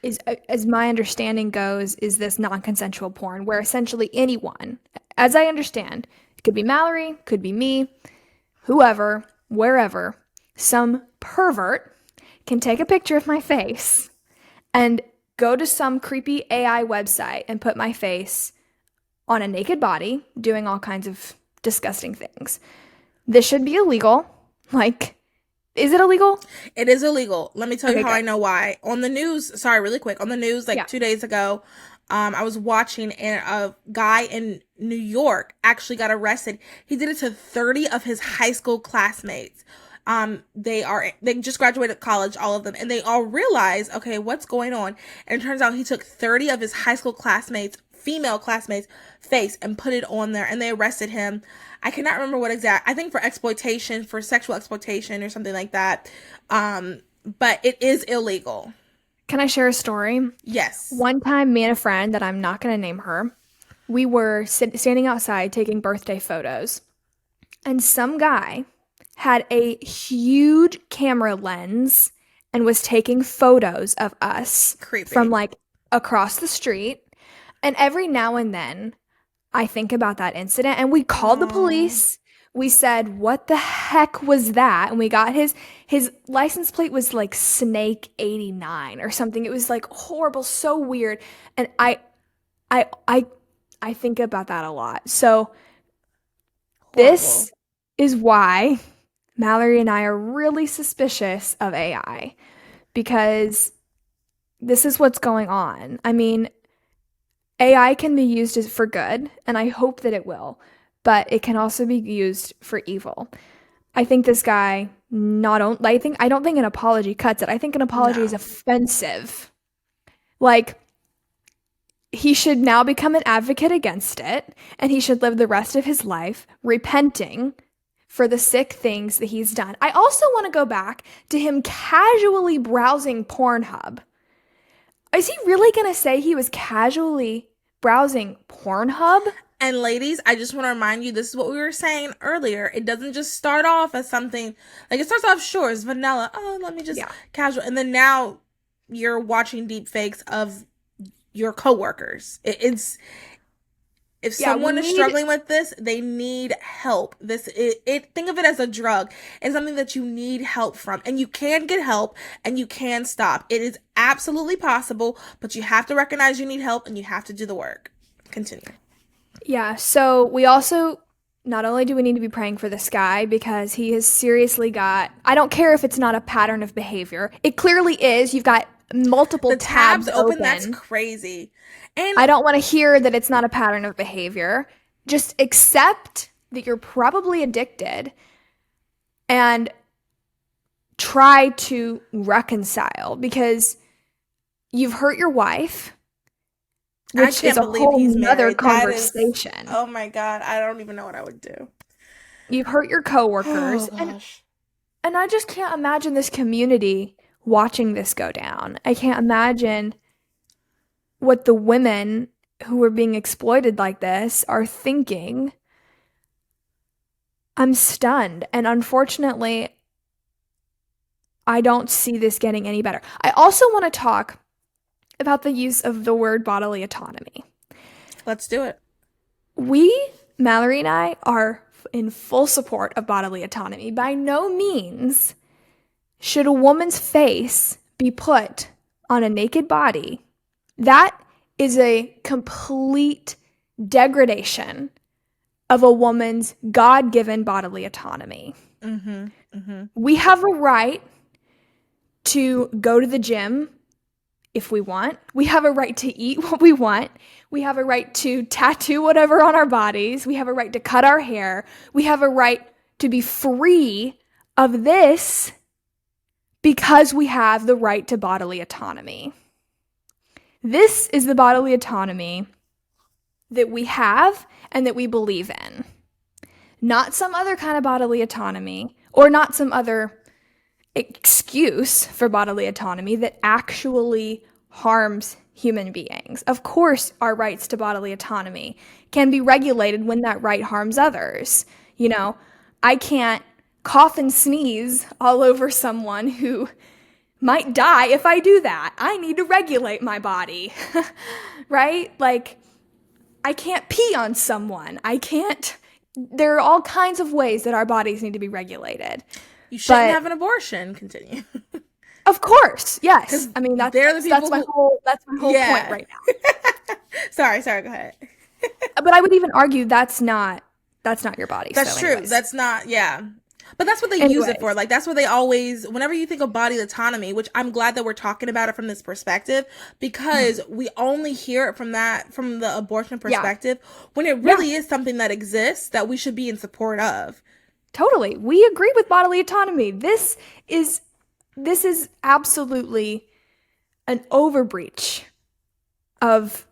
is as my understanding goes, is this non-consensual porn where essentially anyone, as I understand, it could be Mallory, could be me, whoever, wherever, some pervert can take a picture of my face and go to some creepy AI website and put my face on a naked body doing all kinds of disgusting things. This should be illegal. Like, is it illegal? It is illegal. Let me tell you how good. I know why. On the news, sorry, really quick. On the news, 2 days ago, I was watching, and a guy in New York actually got arrested. He did it to 30 of his high school classmates. They just graduated college, all of them, and they all realized, okay, what's going on? And it turns out he took 30 of his high school classmates, female classmates, face and put it on there, and they arrested him. I cannot remember what exact, I think for sexual exploitation or something like that. But it is illegal. Can I share a story? Yes. One time, me and a friend that I'm not going to name her, we were standing outside taking birthday photos, and some guy had a huge camera lens and was taking photos of us from like across the street. And every now and then I think about that incident, and we called the police. We said, what the heck was that? And we got his license plate was like Snake 89 or something. It was like horrible, so weird. And I think about that a lot. So this is why Mallory and I are really suspicious of AI, because this is what's going on. I mean, AI can be used for good, and I hope that it will, but it can also be used for evil. I think this guy I don't think an apology cuts it. I think an apology is No. offensive. Like, he should now become an advocate against it, and he should live the rest of his life repenting for the sick things that he's done. I also want to go back to him casually browsing Pornhub. Is he really going to say he was casually browsing Pornhub? And ladies, I just want to remind you, this is what we were saying earlier. It doesn't just start off as something, like it starts off, sure, it's vanilla. Oh, let me just casual. And then now you're watching deep fakes of your coworkers. It's if someone is struggling with this, they need help. Think of it as a drug. It's something that you need help from, and you can get help and you can stop. It is absolutely possible, but you have to recognize you need help and you have to do the work. Continue. Yeah, so we also, not only do we need to be praying for this guy because he has seriously got, I don't care if it's not a pattern of behavior. It clearly is. You've got multiple tabs open. That's crazy. And I don't want to hear that it's not a pattern of behavior. Just accept that you're probably addicted and try to reconcile, because you've hurt your wife, which is a whole other conversation. Oh my God, I don't even know what I would do. You've hurt your coworkers. And I just can't imagine this community watching this go down. I can't imagine what the women who are being exploited like this are thinking. I'm stunned. And unfortunately, I don't see this getting any better. I also want to talk about the use of the word bodily autonomy. Let's do it. Mallory and I, are in full support of bodily autonomy. By no means should a woman's face be put on a naked body. That is a complete degradation of a woman's God-given bodily autonomy. Mm-hmm, mm-hmm. We have a right to go to the gym if we want. We have a right to eat what we want. We have a right to tattoo whatever on our bodies. We have a right to cut our hair. We have a right to be free of this because we have the right to bodily autonomy. This is the bodily autonomy that we have and that we believe in. Not some other kind of bodily autonomy, or not some other excuse for bodily autonomy that actually harms human beings. Of course, our rights to bodily autonomy can be regulated when that right harms others. You know, I can't cough and sneeze all over someone who might die if I do that. I need to regulate my body, right? Like, I can't pee on someone. There are all kinds of ways that our bodies need to be regulated. You shouldn't have an abortion. Continue. Of course, yes. I mean, that's my whole point right now. Sorry, go ahead. But I would even argue that's not your body. That's true. Anyways. That's not, yeah. But that's what they use it for. Like, that's what they always, whenever you think of body autonomy, which I'm glad that we're talking about it from this perspective, because we only hear it from the abortion perspective, when it really is something that exists that we should be in support of. Totally. We agree with bodily autonomy. This is absolutely an overreach of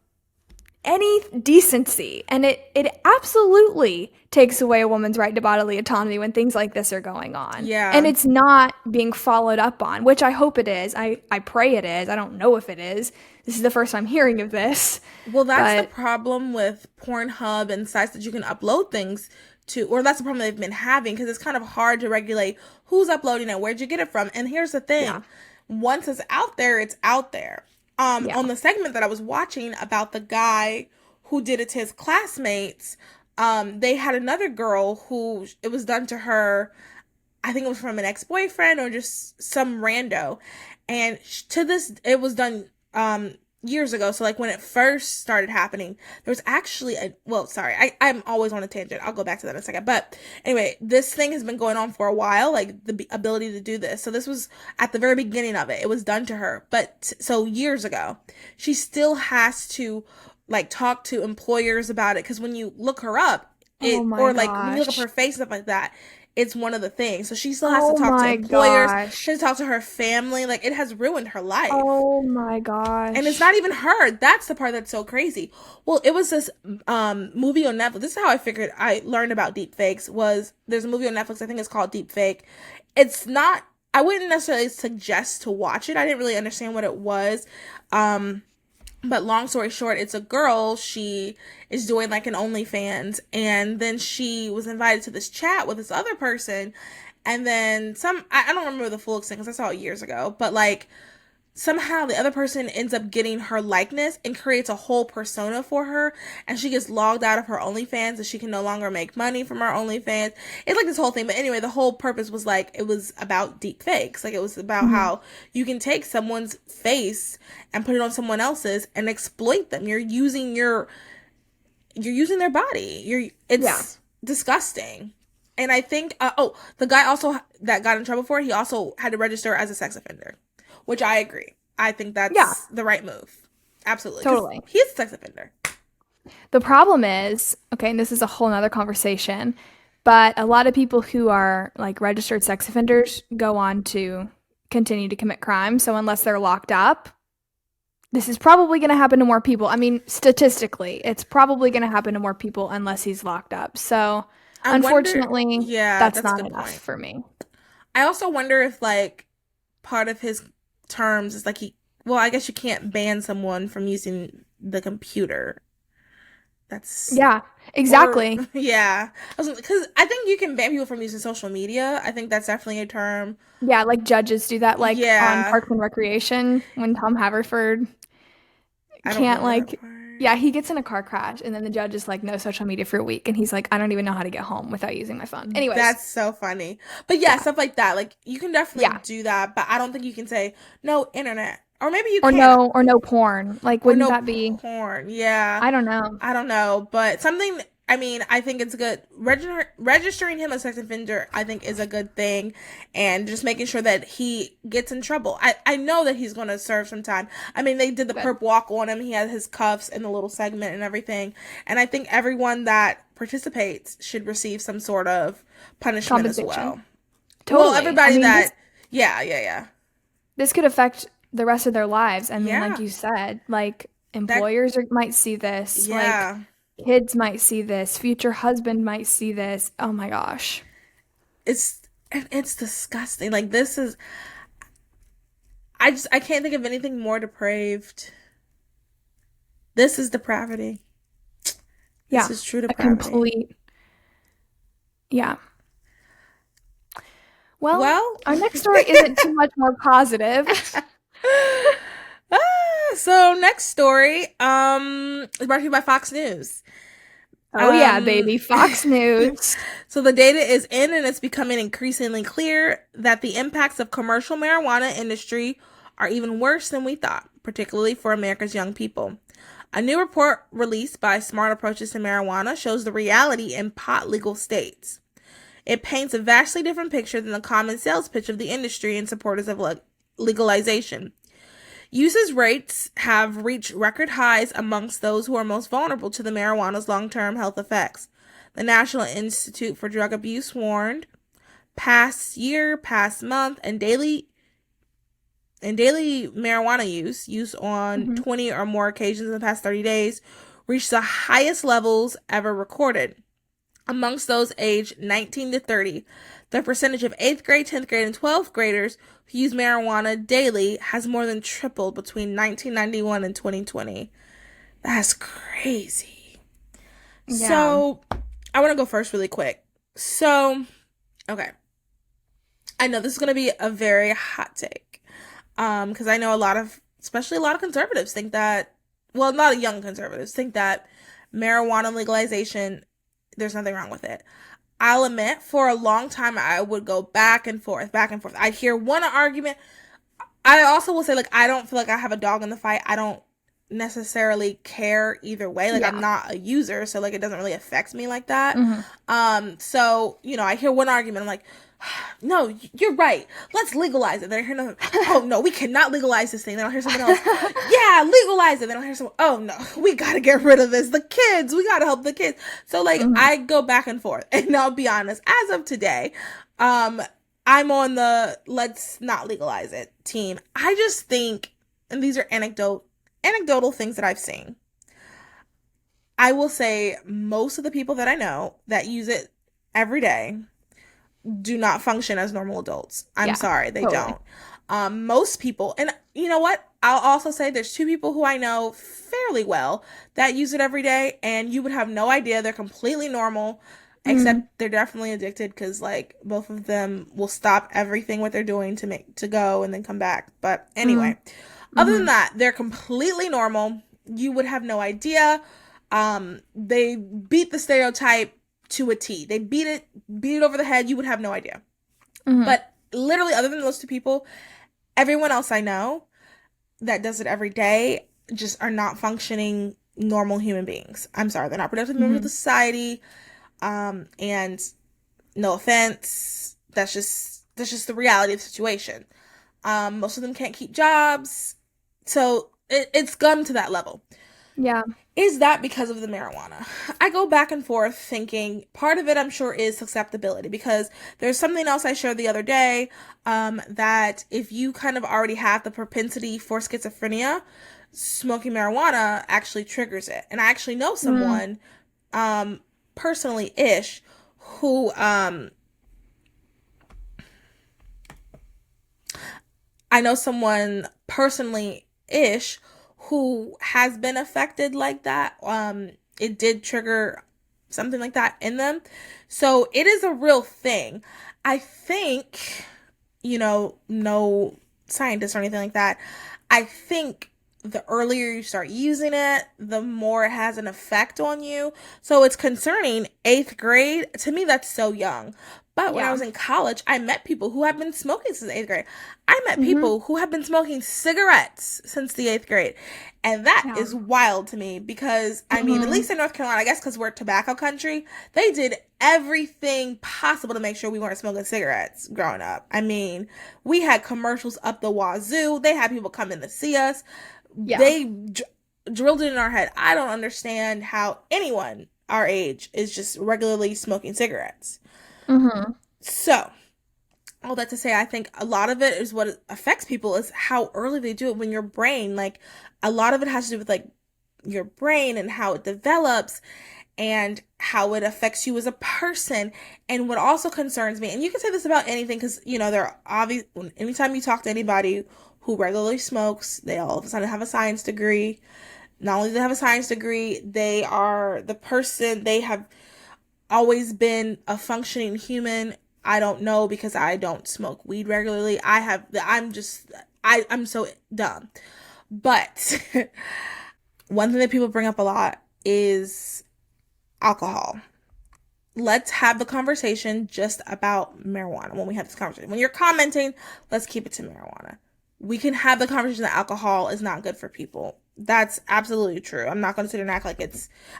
any decency. And it absolutely takes away a woman's right to bodily autonomy when things like this are going on. Yeah. And it's not being followed up on, which I hope it is. I pray it is. I don't know if it is. This is the first time hearing of this. Well, that's the problem with Pornhub and sites that you can upload things to, or that's the problem they've been having, because it's kind of hard to regulate who's uploading it, where'd you get it from. And here's the thing. Once it's out there, it's out there. On the segment that I was watching about the guy who did it to his classmates, they had another girl who it was done to her. I think it was from an ex-boyfriend or just some rando. And to this, it was done years ago. So like when it first started happening, there was actually I'm always on a tangent. I'll go back to that in a second. But anyway, this thing has been going on for a while, like the ability to do this. So this was at the very beginning of it. It was done to her. But so years ago, she still has to like talk to employers about it, because when you look her up, Oh my or like when you look up gosh. her face, stuff like that, it's one of the things. So she still has to Oh talk to my employers. gosh. She has to talk to her family. Like, it has ruined her life. Oh my And it's gosh. not even her. That's the part that's so crazy. Well, it was this movie on Netflix. This is how I learned about deepfakes. Was there's a movie on Netflix, I think it's called Deepfake. It's not, I wouldn't necessarily suggest to watch it. I didn't really understand what it was. But long story short, it's a girl. She is doing like an OnlyFans, and then she was invited to this chat with this other person, and then I don't remember the full extent because I saw it years ago, but like somehow the other person ends up getting her likeness and creates a whole persona for her, and she gets logged out of her OnlyFans and she can no longer make money from her OnlyFans. It's like this whole thing. But anyway, the whole purpose was like, it was about deep fakes. Like, it was about how you can take someone's face and put it on someone else's and exploit them. You're using their body. It's disgusting. And I think the guy also that got in trouble for it, he also had to register as a sex offender. Which I agree. I think that's the right move. Absolutely. Totally. He's a sex offender. The problem is, okay, and this is a whole nother conversation, but a lot of people who are like registered sex offenders go on to continue to commit crimes. So unless they're locked up, this is probably going to happen to more people. I mean, statistically, it's probably going to happen to more people unless he's locked up. So unfortunately, that's not enough for me. I also wonder if like part of his terms is like I guess you can't ban someone from using the computer. That's exactly. Because I think you can ban people from using social media. I think that's definitely a term. Yeah, like judges do that, like on Parks and Recreation when Tom Haverford can't like. Yeah, he gets in a car crash, and then the judge is like, no social media for a week. And he's like, I don't even know how to get home without using my phone. Anyways. That's so funny. But stuff like that. Like, you can definitely do that, but I don't think you can say, no internet. Or maybe you can. Or no porn. Like, wouldn't that be? Porn, yeah. I don't know. But something, I mean, I think it's good. Registering him as a sex offender, I think, is a good thing. And just making sure that he gets in trouble. I know that he's going to serve some time. I mean, they did the perp walk on him. He had his cuffs and the little segment and everything. And I think everyone that participates should receive some sort of punishment as well. Totally. Well, everybody This could affect the rest of their lives. I mean, like you said, like employers might see this. Like kids might see this. Future husband might see this. Oh my gosh. It's disgusting. Like, this is, I can't think of anything more depraved. This is depravity. This is true depravity. A complete. Yeah. Well, our next story isn't too much more positive. So next story is brought to you by Fox News. Oh yeah, baby, Fox News. So the data is in, and it's becoming increasingly clear that the impacts of commercial marijuana industry are even worse than we thought, particularly for America's young people. A new report released by Smart Approaches to Marijuana shows the reality in pot legal states. It paints a vastly different picture than the common sales pitch of the industry and supporters of legalization. Usage rates have reached record highs amongst those who are most vulnerable to the marijuana's long-term health effects. The National Institute for Drug Abuse warned past year, past month, and daily marijuana use on 20 or more occasions in the past 30 days reached the highest levels ever recorded. Amongst those aged 19 to 30, the percentage of 8th grade, 10th grade, and 12th graders who use marijuana daily has more than tripled between 1991 and 2020. That's crazy. Yeah. So, I want to go first really quick. So, okay. I know this is going to be a very hot take. Because I know especially a lot of conservatives think that, well, a lot of young conservatives think that marijuana legalization, there's nothing wrong with it. I'll admit, for a long time, I would go back and forth. I'd hear one argument. I also will say, like, I don't feel like I have a dog in the fight. I don't necessarily care either way. Like, I'm not a user, so, like, it doesn't really affect me like that. So, I hear one argument. I'm like, no, you're right. Let's legalize it. Then I hear another, oh no, we cannot legalize this thing. Then I'll hear someone else, yeah, legalize it. Then I'll hear someone, oh no, we gotta get rid of this. The kids, we gotta help the kids. So like I go back and forth. And I'll be honest, as of today, I'm on the let's not legalize it team. I just think, and these are anecdotal things that I've seen. I will say most of the people that I know that use it every day do not function as normal adults. I'm sorry, they totally. don't. Most people, and you know what? I'll also say there's two people who I know fairly well that use it every day, and you would have no idea. They're completely normal, except they're definitely addicted because like both of them will stop everything what they're doing to go and then come back. But anyway, other than that, they're completely normal. You would have no idea. They beat the stereotype to a T. They beat it over the head. You would have no idea. But literally, other than those two people, everyone else I know that does it every day just are not functioning normal human beings. I'm sorry, they're not productive members of the society. And no offense, that's just the reality of the situation. Most of them can't keep jobs, so it's gone to that level. Yeah. Is that because of the marijuana? I go back and forth thinking part of it, I'm sure, is susceptibility, because there's something else I shared the other day, that if you kind of already have the propensity for schizophrenia, smoking marijuana actually triggers it. And I actually know someone, personally-ish, who, who has been affected like that. It did trigger something like that in them. So it is a real thing. I think, no scientist or anything like that. I think the earlier you start using it, the more it has an effect on you. So it's concerning. 8th grade, to me, that's so young. But when I was in college, I met people who have been smoking since 8th grade. I met people who have been smoking cigarettes since the 8th grade. And that is wild to me because, I mean, at least in North Carolina, I guess because we're a tobacco country, they did everything possible to make sure we weren't smoking cigarettes growing up. I mean, we had commercials up the wazoo. They had people come in to see us. Yeah. They drilled it in our head. I don't understand how anyone our age is just regularly smoking cigarettes. So, all that to say, I think a lot of it is what affects people is how early they do it when your brain, like, a lot of it has to do with, like, your brain and how it develops and how it affects you as a person. And what also concerns me, and you can say this about anything because, they're obvious, anytime you talk to anybody who regularly smokes, they all of a sudden have a science degree. Not only do they have a science degree, they are the person, they have always been a functioning human. I don't know because I don't smoke weed regularly. I'm so dumb. But one thing that people bring up a lot is alcohol. Let's have the conversation just about marijuana when we have this conversation. When you're commenting, let's keep it to marijuana. We can have the conversation that alcohol is not good for people. That's absolutely true. I'm not going to sit here and act like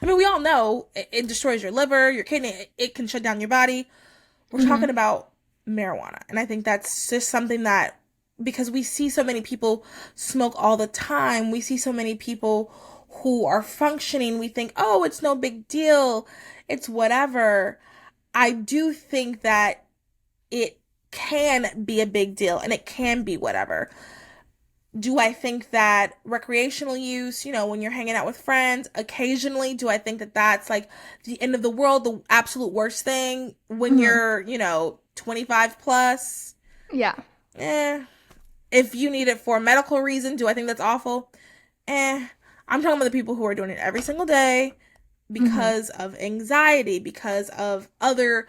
we all know it destroys your liver, your kidney, it can shut down your body. We're talking about marijuana. And I think that's just something that, because we see so many people smoke all the time, we see so many people who are functioning, we think, oh, it's no big deal, it's whatever. I do think that it can be a big deal and it can be whatever. Do I think that recreational use, when you're hanging out with friends, occasionally, do I think that that's like the end of the world, the absolute worst thing when you're, 25 plus? Yeah. If you need it for a medical reason, do I think that's awful? I'm talking about the people who are doing it every single day because of anxiety, because of other,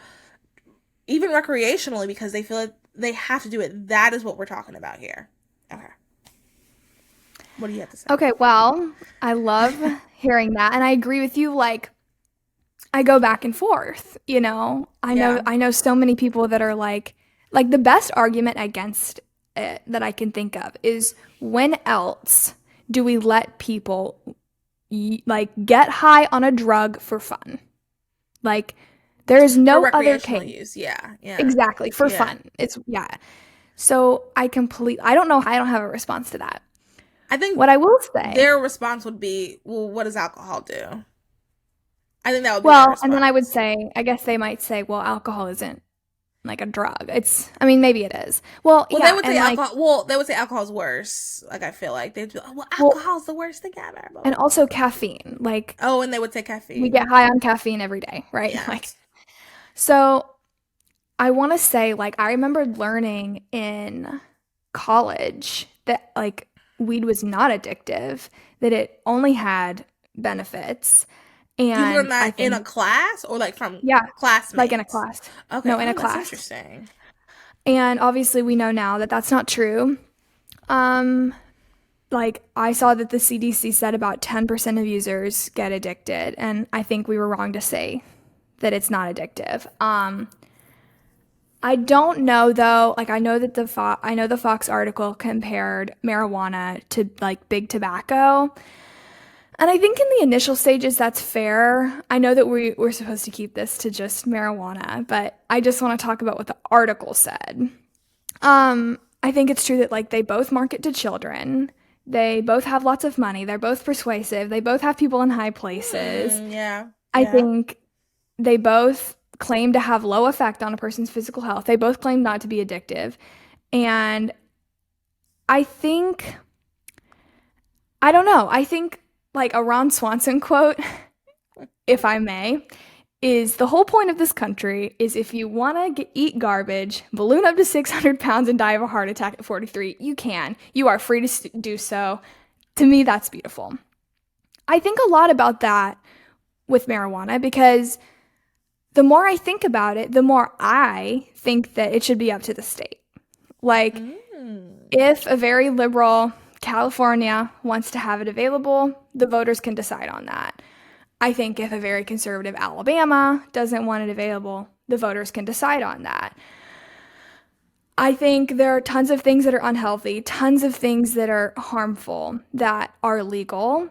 even recreationally, because they feel like they have to do it. That is what we're talking about here. Okay. What do you have to say? Okay, well, I love hearing that, and I agree with you. Like, I go back and forth. I know so many people that are like the best argument against it that I can think of is, when else do we let people get high on a drug for fun? Like, There is no For other recreational case. use. Yeah. Exactly, for Yeah. fun. So I don't know, I don't have a response to that. I think What I will say, their response would be, well, what does alcohol do? I think that would be their well, response. and then I would say, I guess they might say, well, alcohol isn't like a drug. Maybe it is. Well, Well, yeah, they would say and like, alcohol. Well, they would say alcohol's worse. Like, I feel like they'd be like, well, well, alcohol's the worst thing ever. Blah, blah, and blah. also caffeine. Like, Oh, and they would say caffeine. we get high on caffeine every day, right? Yeah. Like, so I want to say, like, I remember learning in college that like weed was not addictive, that it only had benefits. You learned And I that in a think, class or like from yeah, classmates? like in a class. Okay. No, in a That's class. interesting. And obviously, we know now that that's not true. Like, I saw that the CDC said about 10% of users get addicted, and I think we were wrong to say that it's not addictive. I don't know though. Like, I know that the Fox article compared marijuana to like big tobacco, and I think in the initial stages that's fair. I know that we're supposed to keep this to just marijuana, but I just want to talk about what the article said. I think it's true that like they both market to children. They both have lots of money. They're both persuasive. They both have people in high places. Yeah. I think they both claim to have low effect on a person's physical health. They both claim not to be addictive. And I think, I don't know, I think like a Ron Swanson quote, if I may, is the whole point of this country is if you want to eat garbage, balloon up to 600 pounds and die of a heart attack at 43, you can. You are free to do so. To me, that's beautiful. I think a lot about that with marijuana because the more I think about it, the more I think that it should be up to the state. Like, if a very liberal California wants to have it available, the voters can decide on that. I think if a very conservative Alabama doesn't want it available, the voters can decide on that. I think there are tons of things that are unhealthy, tons of things that are harmful that are legal.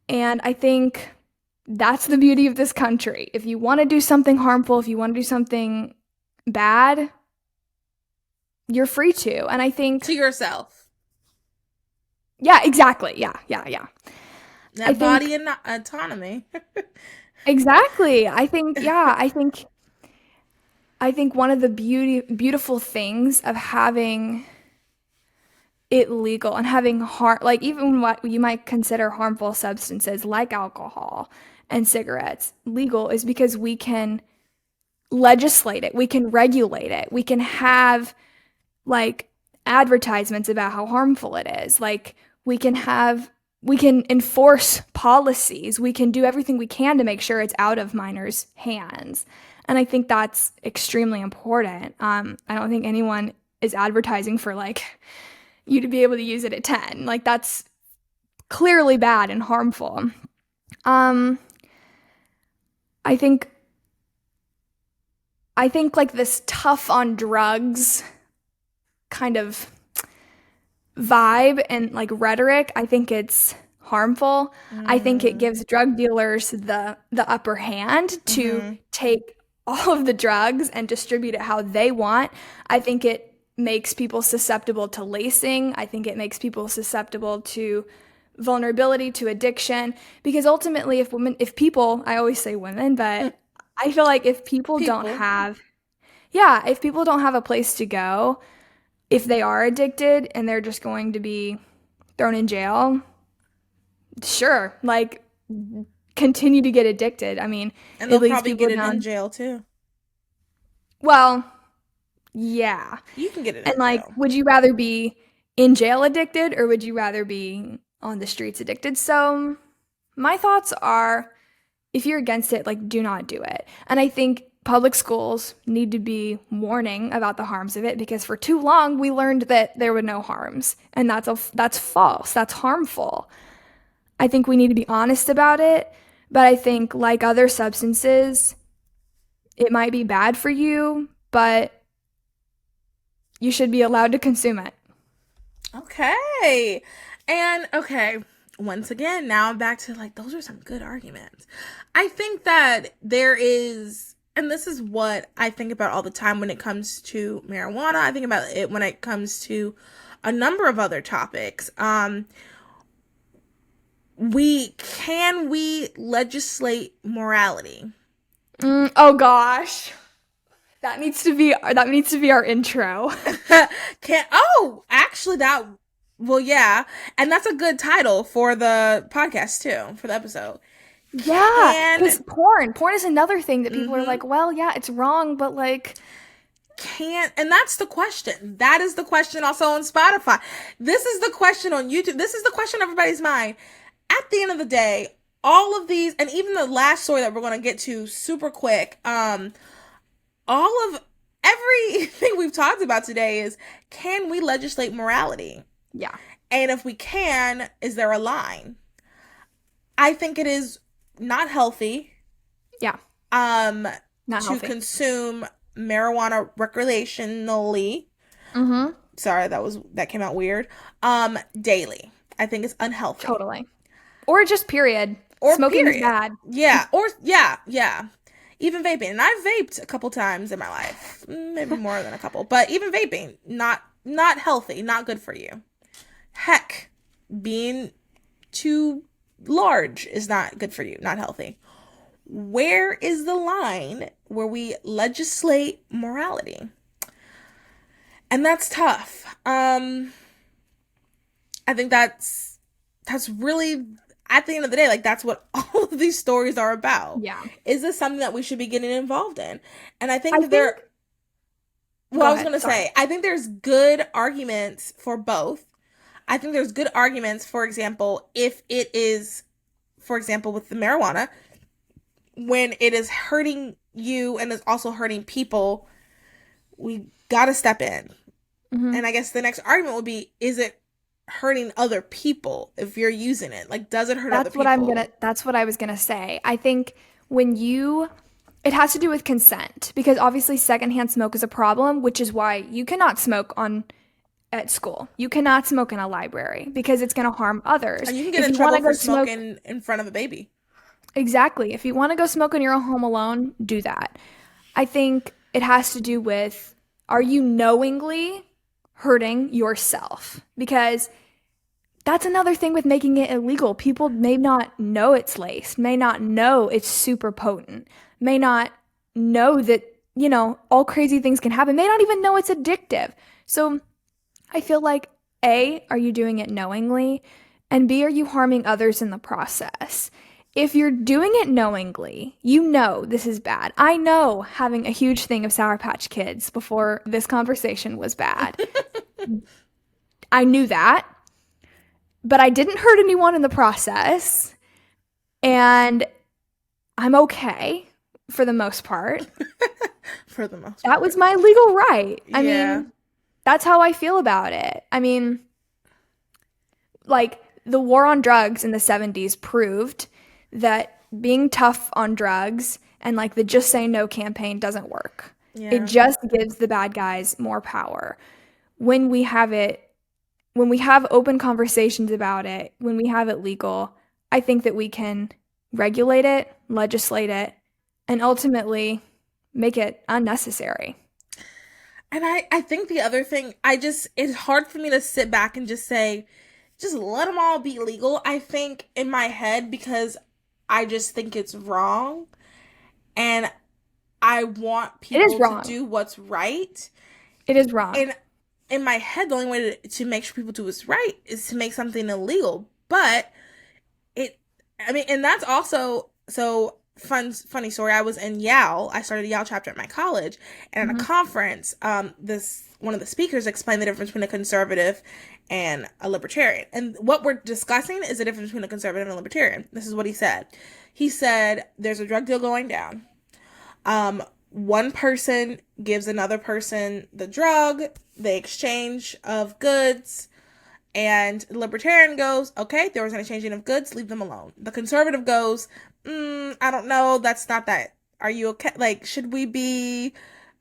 And I think that's the beauty of this country. If you want to do something harmful, if you want to do something bad, you're free to. And I think to yourself. Yeah, exactly. Yeah. That body and autonomy. Exactly. I think one of the beautiful things of having it legal and having like even what you might consider harmful substances like alcohol and cigarettes legal is because we can legislate it, we can regulate it, we can have like advertisements about how harmful it is. Like we can enforce policies. We can do everything we can to make sure it's out of minors' hands. And I think that's extremely important. I don't think anyone is advertising for like you to be able to use it at 10. Like that's clearly bad and harmful. I think like this tough on drugs kind of vibe and like rhetoric, I think it's harmful. I think it gives drug dealers the upper hand to take all of the drugs and distribute it how they want. I think it makes people susceptible to lacing. I think it makes people susceptible to vulnerability to addiction because ultimately if people, I always say women, but I feel like if people don't have a place to go, if they are addicted and they're just going to be thrown in jail, sure, like continue to get addicted. I mean, and they'll probably get it in jail too. Well, yeah. You can get it and like, would you rather be in jail addicted or would you rather be on the streets addicted? So my thoughts are, if you're against it, like do not do it. And I think public schools need to be warning about the harms of it because for too long we learned that there were no harms, and that's false. That's harmful. I think we need to be honest about it, but I think like other substances, it might be bad for you, but you should be allowed to consume it. Okay. And okay, once again, now I'm back to like those are some good arguments. I think that there is and this is what I think about all the time when it comes to marijuana. I think about it when it comes to a number of other topics. We legislate morality? Oh gosh. That needs to be our intro. Actually yeah, and that's a good title for the podcast too, for the episode. Yeah, because porn is another thing that people are like, well, yeah, it's wrong, but like, and that's the question. That is the question also on Spotify. This is the question on YouTube. This is the question on everybody's mind. At the end of the day, all of these, and even the last story that we're going to get to super quick, all of everything we've talked about today is, can we legislate morality? Yeah. And if we can, is there a line? I think it is not healthy. Yeah. Not to healthy. Consume marijuana recreationally. Sorry, that came out weird. Daily. I think it's unhealthy. Totally. Or just period. Or smoking is bad. Yeah. Or yeah. Even vaping. And I've vaped a couple times in my life. Maybe more than a couple. But even vaping, not healthy, not good for you. Heck, being too large is not good for you, not healthy. Where is the line where we legislate morality? And that's tough. I think that's really, at the end of the day, like, that's what all of these stories are about. Yeah. Is this something that we should be getting involved in? And I think I was going to say, I think there's good arguments for both. I think there's good arguments, for example, if it is, for example, with the marijuana, when it is hurting you and is also hurting people, we got to step in. And I guess the next argument would be, is it hurting other people if you're using it? Like, does it hurt other people? That's what I was going to say. I think it has to do with consent, because obviously secondhand smoke is a problem, which is why you cannot smoke at school. You cannot smoke in a library because it's going to harm others. And you can get in trouble for smoking in front of a baby. Exactly. If you want to go smoke on your own home alone, do that. I think it has to do with, are you knowingly hurting yourself? Because that's another thing with making it illegal. People may not know it's laced, may not know it's super potent, may not know that, all crazy things can happen, may not even know it's addictive. So I feel like, A, are you doing it knowingly? And B, are you harming others in the process? If you're doing it knowingly, you know this is bad. I know having a huge thing of Sour Patch Kids before this conversation was bad. I knew that. But I didn't hurt anyone in the process. And I'm okay for the most part. For the most part. That was my legal right. I mean, that's how I feel about it. I mean, like, the war on drugs in the 70s proved that being tough on drugs and like the Just Say No campaign doesn't work. Yeah. It just gives the bad guys more power. When we have open conversations about it, when we have it legal, I think that we can regulate it, legislate it, and ultimately make it unnecessary. And I think the other thing, it's hard for me to sit back and just say, just let them all be legal. I think in my head, because I just think it's wrong, and I want people to do what's right. It is wrong. And in my head, the only way to make sure people do what's right is to make something illegal. But and that's also, so funny story. I was in Yale. I started a Yale chapter at my college, and at a conference, one of the speakers explained the difference between a conservative and a libertarian. And what we're discussing is the difference between a conservative and a libertarian. This is what he said. He said, there's a drug deal going down. One person gives another person the drug, the exchange of goods, and the libertarian goes, okay, there was an exchanging of goods, leave them alone. The conservative goes, I don't know, that's not that. Are you okay? Like, should we be...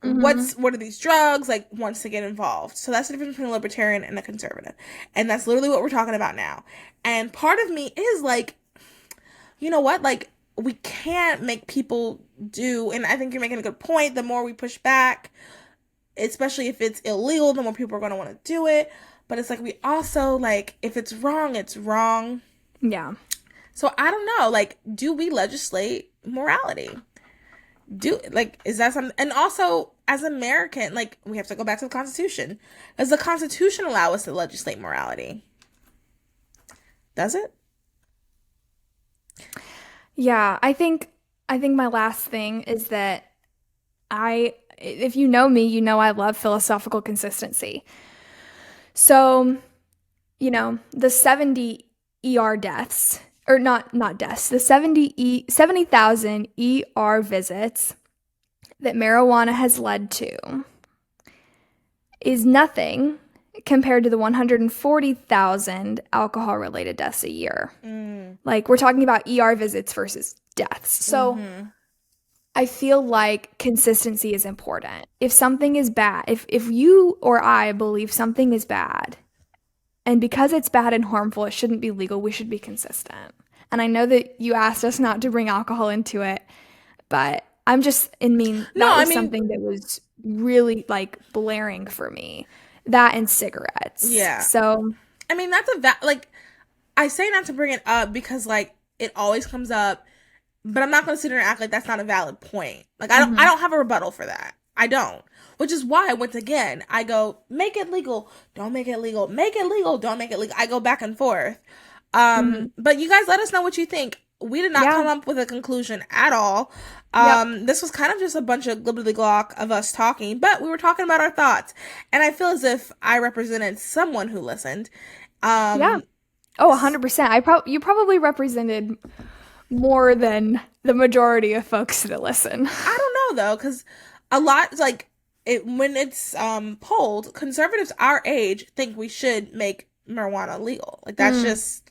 What are these drugs? Like, wants to get involved. So that's the difference between a libertarian and a conservative. And that's literally what we're talking about now. And part of me is like, you know what? Like, we can't make people do, and I think you're making a good point, the more we push back, especially if it's illegal, the more people are going to want to do it. But it's like, we also, like, if it's wrong, it's wrong. Yeah. So I don't know, like, do we legislate morality? Is that something? And also, as American, like, we have to go back to the Constitution. Does the Constitution allow us to legislate morality? Does it? Yeah, I think my last thing is that if you know me, you know I love philosophical consistency. So, the 70 ER deaths, or not deaths, the 70,000 ER visits that marijuana has led to is nothing compared to the 140,000 alcohol-related deaths a year. Like, we're talking about ER visits versus deaths. So I feel like consistency is important. If something is bad, if you or I believe something is bad, and because it's bad and harmful, it shouldn't be legal, we should be consistent. And I know that you asked us not to bring alcohol into it, but that was something that was really, like, blaring for me. That and cigarettes. Yeah. So, I mean, that's I say not to bring it up because, like, it always comes up, but I'm not going to sit here and act like that's not a valid point. Like, I don't have a rebuttal for that. I don't. Which is why, once again, I go, make it legal, don't make it legal, make it legal, don't make it legal. I go back and forth. But you guys let us know what you think. We did not come up with a conclusion at all. This was kind of just a bunch of glibbly-glock of us talking, but we were talking about our thoughts. And I feel as if I represented someone who listened. yeah. Oh, 100%. You probably represented more than the majority of folks that listen. I don't know, though, because a lot, like, when it's polled, conservatives our age think we should make marijuana legal. Like, that's just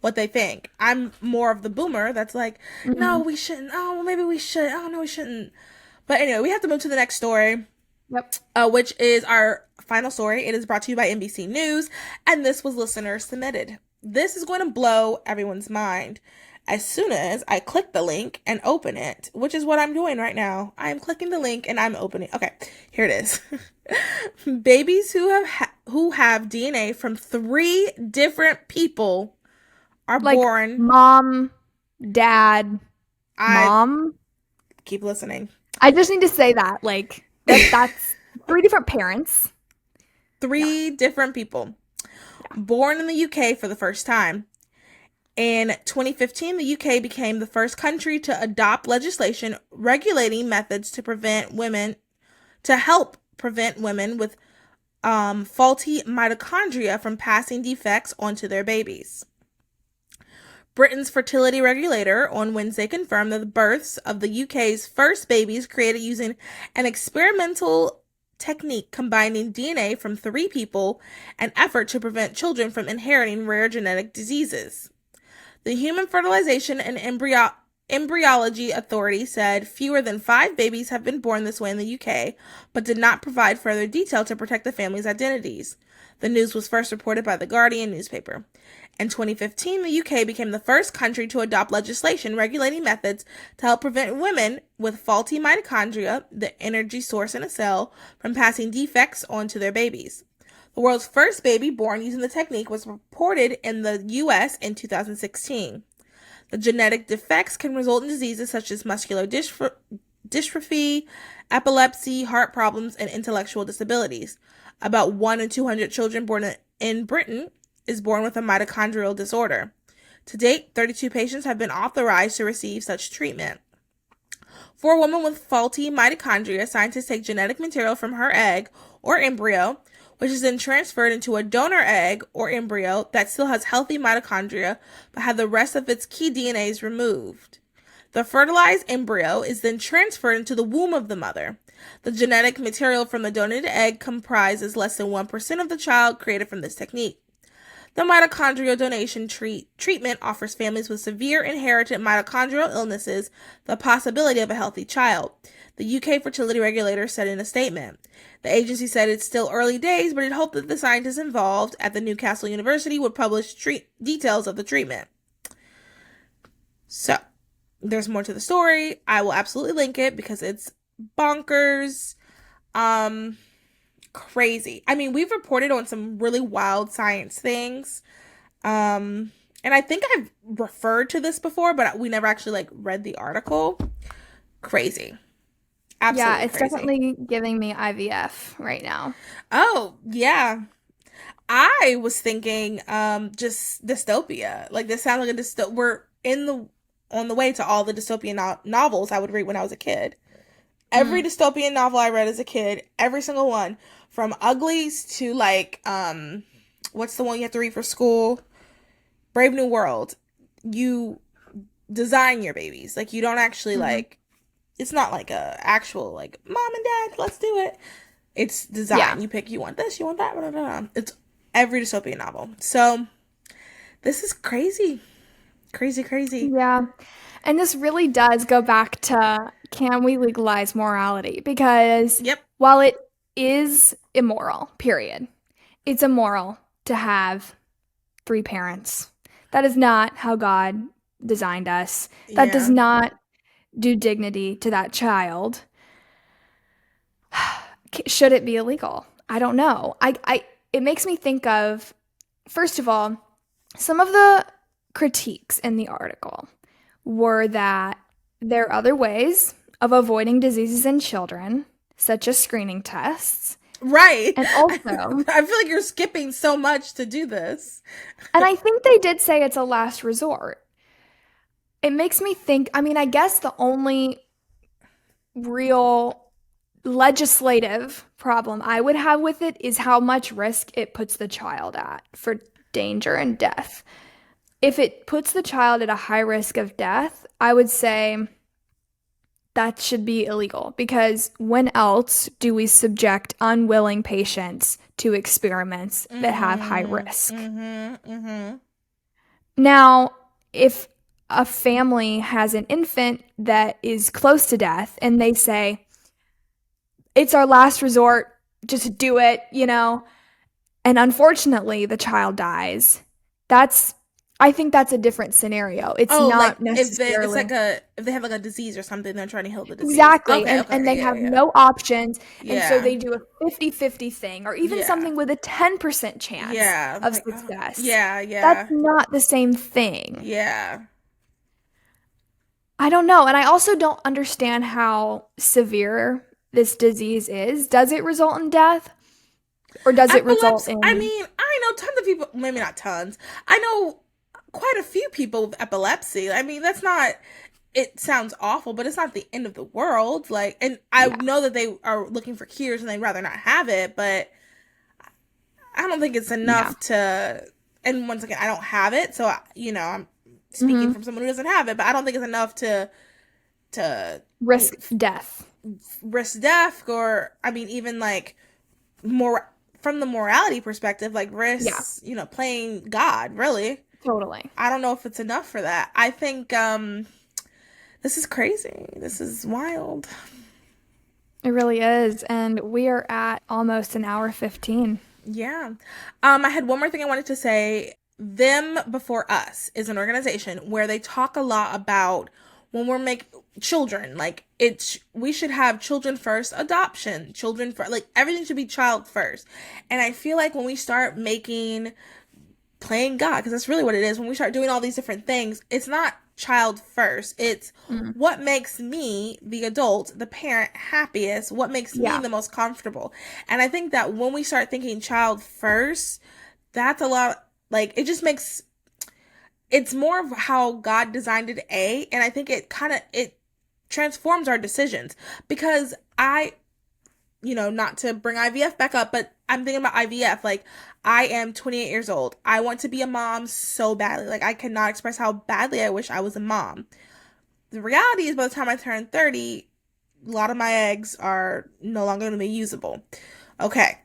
what they think. I'm more of the boomer that's like, no, we shouldn't. Oh, well, maybe we should. Oh, no, we shouldn't. But anyway, we have to move to the next story. Yep. Which is our final story. It is brought to you by NBC News, and this was listener submitted. This is going to blow everyone's mind as soon as I click the link and open it, which is what I'm doing right now. I'm clicking the link and I'm opening. Okay, here it is. Babies who have DNA from 3 different people are Like born. Mom, dad, mom. Keep listening. I just need to say that. Like, that's 3 different parents. 3 different people born in the UK for the first time. In 2015, the UK became the first country to adopt legislation regulating methods to help prevent women with faulty mitochondria from passing defects onto their babies. Britain's fertility regulator on Wednesday confirmed that the births of the UK's first babies created using an experimental technique combining DNA from 3 people, an effort to prevent children from inheriting rare genetic diseases. The Human Fertilization and Embryology Authority said fewer than 5 babies have been born this way in the UK, but did not provide further detail to protect the families' identities. The news was first reported by The Guardian newspaper. In 2015, the UK became the first country to adopt legislation regulating methods to help prevent women with faulty mitochondria, the energy source in a cell, from passing defects onto their babies. The world's first baby born using the technique was reported in the U.S. in 2016. The genetic defects can result in diseases such as muscular dystrophy, epilepsy, heart problems, and intellectual disabilities. About 1 in 200 children born in Britain is born with a mitochondrial disorder. To date, 32 patients have been authorized to receive such treatment. For a woman with faulty mitochondria, scientists take genetic material from her egg or embryo, which is then transferred into a donor egg or embryo that still has healthy mitochondria but had the rest of its key DNAs removed. The fertilized embryo is then transferred into the womb of the mother. The genetic material from the donated egg comprises less than 1% of the child created from this technique. The mitochondrial donation treatment offers families with severe inherited mitochondrial illnesses the possibility of a healthy child, the UK fertility regulator said in a statement. The agency said it's still early days, but it hoped that the scientists involved at the Newcastle University would publish details of the treatment. So, There's more to the story. I will absolutely link it because it's bonkers. Crazy. I mean, we've reported on some really wild science things. And I think I've referred to this before, but we never actually like read the article. Crazy. Absolutely Yeah, it's crazy. definitely giving me IVF right now. Oh, yeah. I was thinking just dystopia. Like this sounds like a we're on the way to all the dystopian novels I would read when I was a kid. Every dystopian novel I read as a kid, every single one, from Uglies to like what's the one you have to read for school? Brave New World. You design your babies. Like you don't actually like it's not like a actual like mom and dad, let's do it. It's design. Yeah. You pick, you want this, you want that, blah, blah, blah. It's every dystopian novel. So this is crazy. Crazy. Yeah. And this really does go back to, can we legalize morality? Because Yep. while it is immoral, period, it's immoral to have 3 parents. That is not how God designed us. That does Yeah. not do dignity to that child. Should it be illegal? I don't know. It makes me think of, first of all, some of the critiques in the article were that there are other ways of avoiding diseases in children, such as screening tests. Right. And also, I feel like you're skipping so much to do this. and I think they did say it's a last resort. It makes me think, I mean, I guess the only real legislative problem I would have with it is how much risk it puts the child at for danger and death. If it puts the child at a high risk of death, I would say that should be illegal, because when else do we subject unwilling patients to experiments that have high risk? Now, if a family has an infant that is close to death and they say, it's our last resort, just do it, and unfortunately the child dies, I think that's a different scenario. It's not like necessarily if they have like a disease or something, they're trying to heal the disease. exactly, Okay, and they yeah, have yeah. no options, and so Yeah. they do a 50-50 thing, or even Yeah. something with a 10% chance Yeah. of Like, success. yeah. That's not the same thing. Yeah. I don't know, and I also don't understand how severe this disease is. Does it result in death? Or does it result in... I mean, I know tons of people, maybe not tons. I know quite a few people with epilepsy. I mean, that's not, it sounds awful, but it's not the end of the world. Like, and I know that they are looking for cures and they'd rather not have it, but I don't think it's enough to, and once again, I don't have it. So, I'm speaking from someone who doesn't have it, but I don't think it's enough to risk death. Risk death, or, I mean, even like more from the morality perspective, like risk, playing God, really. Totally. I don't know if it's enough for that. I think this is crazy. This is wild. It really is. And we are at almost an hour 15. Yeah. I had one more thing I wanted to say. Them Before Us is an organization where they talk a lot about when we're making children, like we should have children first adoption, children first, like everything should be child first. And I feel like when we start playing God, because that's really what it is, when we start doing all these different things, it's not child first. It's what makes me, the adult, the parent, happiest, what makes me the most comfortable. And I think that when we start thinking child first, that's a lot, like, it just makes, it's more of how God designed it, and I think it transforms our decisions. Because not to bring IVF back up, but I'm thinking about IVF, like, I am 28 years old. I want to be a mom so badly. Like, I cannot express how badly I wish I was a mom. The reality is, by the time I turn 30, a lot of my eggs are no longer going to be usable. Okay,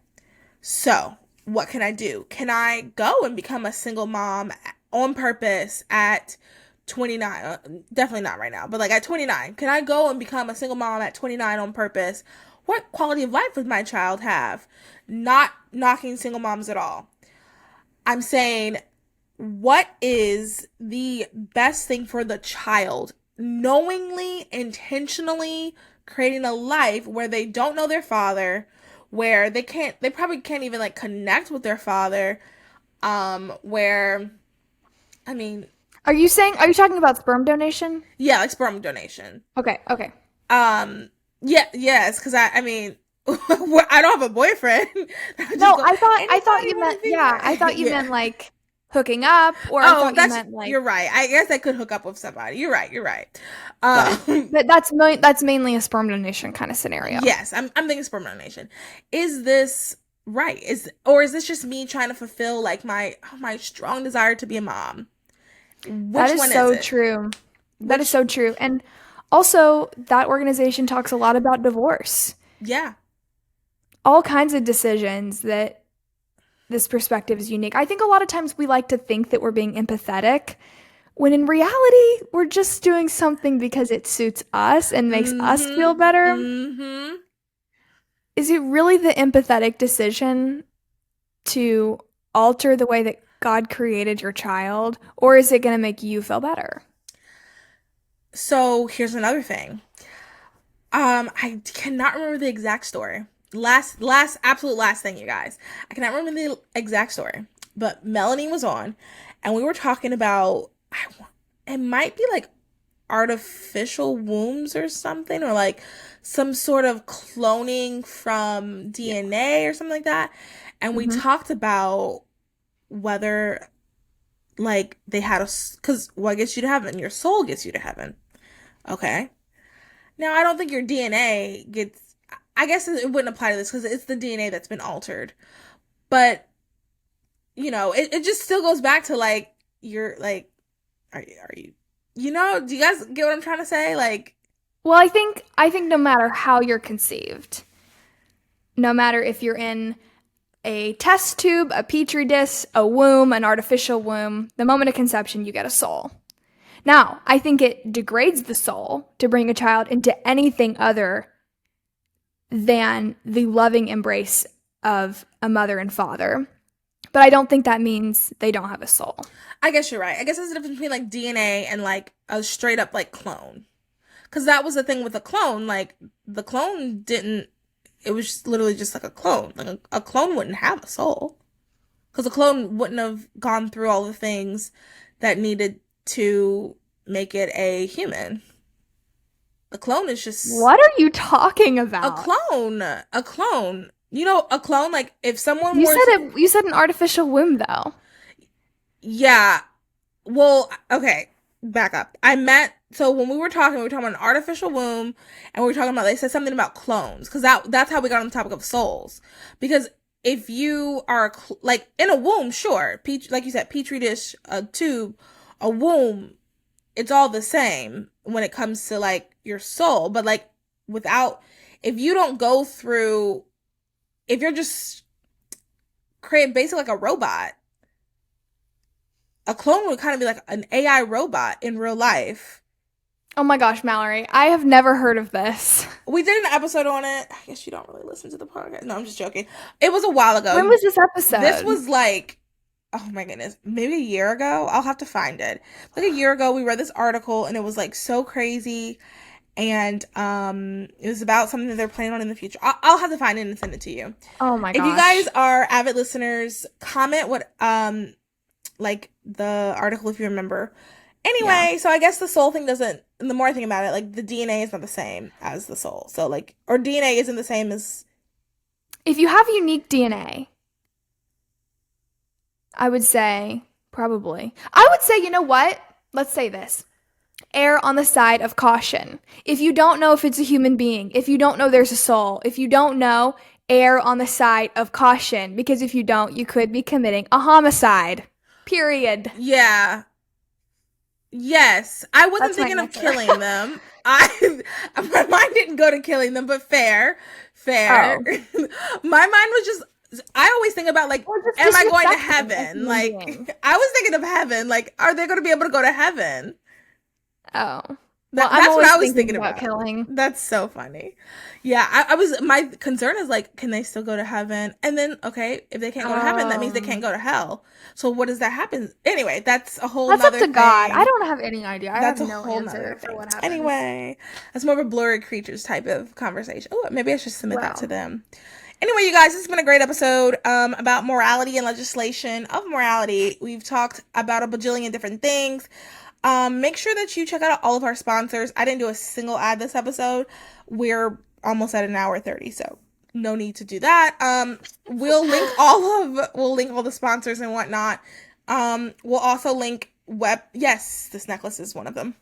so what can I do? Can I go and become a single mom on purpose at 29? Definitely not right now, but like at 29. Can I go and become a single mom at 29 on purpose? What quality of life would my child have? Not knocking single moms at all. I'm saying, what is the best thing for the child knowingly, intentionally creating a life where they don't know their father, where they probably can't even like connect with their father, where, I mean, Are you talking about sperm donation? yeah, like sperm donation. Okay. Yeah, yes, because I mean, I don't have a boyfriend. No, I thought you meant, yeah, I thought you meant like hooking up, or I thought you meant like, you're right. I guess I could hook up with somebody. You're right. but that's mainly a sperm donation kind of scenario. Yes, I'm thinking sperm donation. Is this right? Or is this just me trying to fulfill like my strong desire to be a mom? That is so true. That is so true. And also, that organization talks a lot about divorce. Yeah. All kinds of decisions that this perspective is unique. I think a lot of times we like to think that we're being empathetic, when in reality, we're just doing something because it suits us and makes us feel better. Mm-hmm. Is it really the empathetic decision to alter the way that God created your child, or is it going to make you feel better? So here's another thing. I cannot remember the exact story. Absolute last thing, you guys. I cannot remember the exact story, but Melanie was on, and we were talking about, it might be like artificial wombs or something, or like some sort of cloning from DNA or something like that. And we talked about whether like they had because what gets you to heaven? Your soul gets you to heaven. Okay. Now, I don't think your DNA gets, I guess it wouldn't apply to this because it's the DNA that's been altered. But, you know, it just still goes back to like, you're like, are you, you know, do you guys get what I'm trying to say? Like, well, I think no matter how you're conceived, no matter if you're in a test tube, a petri dish, a womb, an artificial womb, the moment of conception, you get a soul. Now, I think it degrades the soul to bring a child into anything other than the loving embrace of a mother and father. But I don't think that means they don't have a soul. I guess you're right. I guess there's a difference between like DNA and like a straight up like clone. Because that was the thing with the clone. Like the clone didn't, it was just literally just like a clone. Like a clone wouldn't have a soul. Because a clone wouldn't have gone through all the things that needed to make it a human. A clone is just... What are you talking about? A clone. You know, a clone, like if someone You said an artificial womb, though. Yeah. Well, okay. Back up. So when we were talking about an artificial womb, and we were talking about, they said something about clones, because that's how we got on the topic of souls. Because if you are, like, in a womb, sure, like you said, petri dish, a tube, a womb, it's all the same when it comes to, like, your soul. But, like, if you don't go through, if you're just creating basically like a robot, a clone would kind of be like an AI robot in real life. Oh my gosh, Mallory, I have never heard of this. We did an episode on it. I guess you don't really listen to the podcast. No, I'm just joking. It was a while ago. When was this episode? This was like, oh my goodness, maybe a year ago. I'll have to find it. Like a year ago, we read this article and it was like so crazy. And it was about something that they're planning on in the future. I'll have to find it and send it to you. Oh my gosh. If you guys are avid listeners, comment what like the article if you remember. Anyway, yeah. So I guess the soul thing doesn't, the more I think about it, like the DNA is not the same as the soul. So like, or DNA isn't the same as... If you have unique DNA, I would say, probably. I would say, you know what? Let's say this. Err on the side of caution. If you don't know if it's a human being, if you don't know there's a soul, if you don't know, err on the side of caution. Because if you don't, you could be committing a homicide. Period. Yeah. Yes. I wasn't thinking of killing them. My mind didn't go to killing them, but fair. Oh. My mind was just, I always think about like, am I going to heaven? Like, I was thinking of heaven. Like, are they going to be able to go to heaven? Oh. Well, That's what always I was thinking about about. killing. That's so funny. Yeah, my concern is like, can they still go to heaven? And then, okay, if they can't go to heaven, that means they can't go to hell. So what does that happen? Anyway, that's a whole That's up nother to God. thing. I don't have any idea. I That's have a no whole answer nother for thing. what happens. Anyway, that's more of a blurry creatures type of conversation. Oh, maybe I should submit that Wow. to them. Anyway, you guys, this has been a great episode about morality and legislation of morality. We've talked about a bajillion different things. Make sure that you check out all of our sponsors. I didn't do a single ad this episode. We're almost at an hour 30, so no need to do that. We'll link all the sponsors and whatnot. We'll also link yes, this necklace is one of them.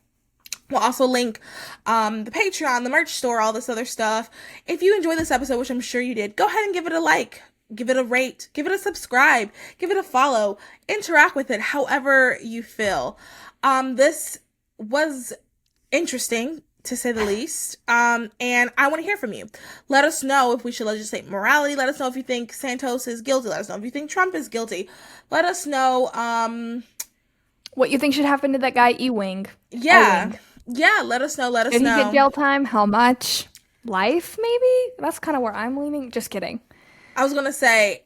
We'll also link the Patreon, the merch store, all this other stuff. If you enjoyed this episode, which I'm sure you did, go ahead and give it a like, give it a rate, give it a subscribe, give it a follow, interact with it however you feel. This was interesting, to say the least, and I want to hear from you. Let us know if we should legislate morality. Let us know if you think Santos is guilty. Let us know if you think Trump is guilty. Let us know what you think should happen to that guy Ewing. Yeah. Let us know. Did he get jail time? How much? Life, maybe? That's kind of where I'm leaning. Just kidding. I was going to say,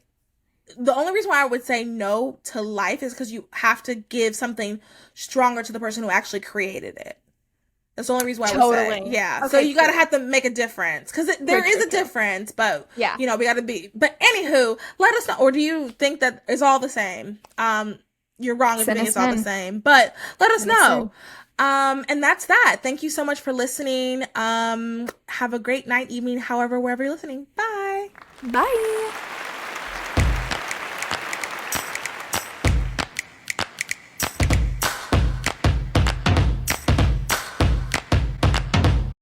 the only reason why I would say no to life is because you have to give something stronger to the person who actually created it. That's the only reason why I would say. Yeah. Okay, so you got to have to make a difference. Because there is a difference, but, yeah, we got to be. But anywho, let us know. Or do you think that it's all the same? You're wrong if you think it's all the same. But let us know. And that's that. Thank you so much for listening. Have a great night, evening, however, wherever you're listening. Bye. Bye.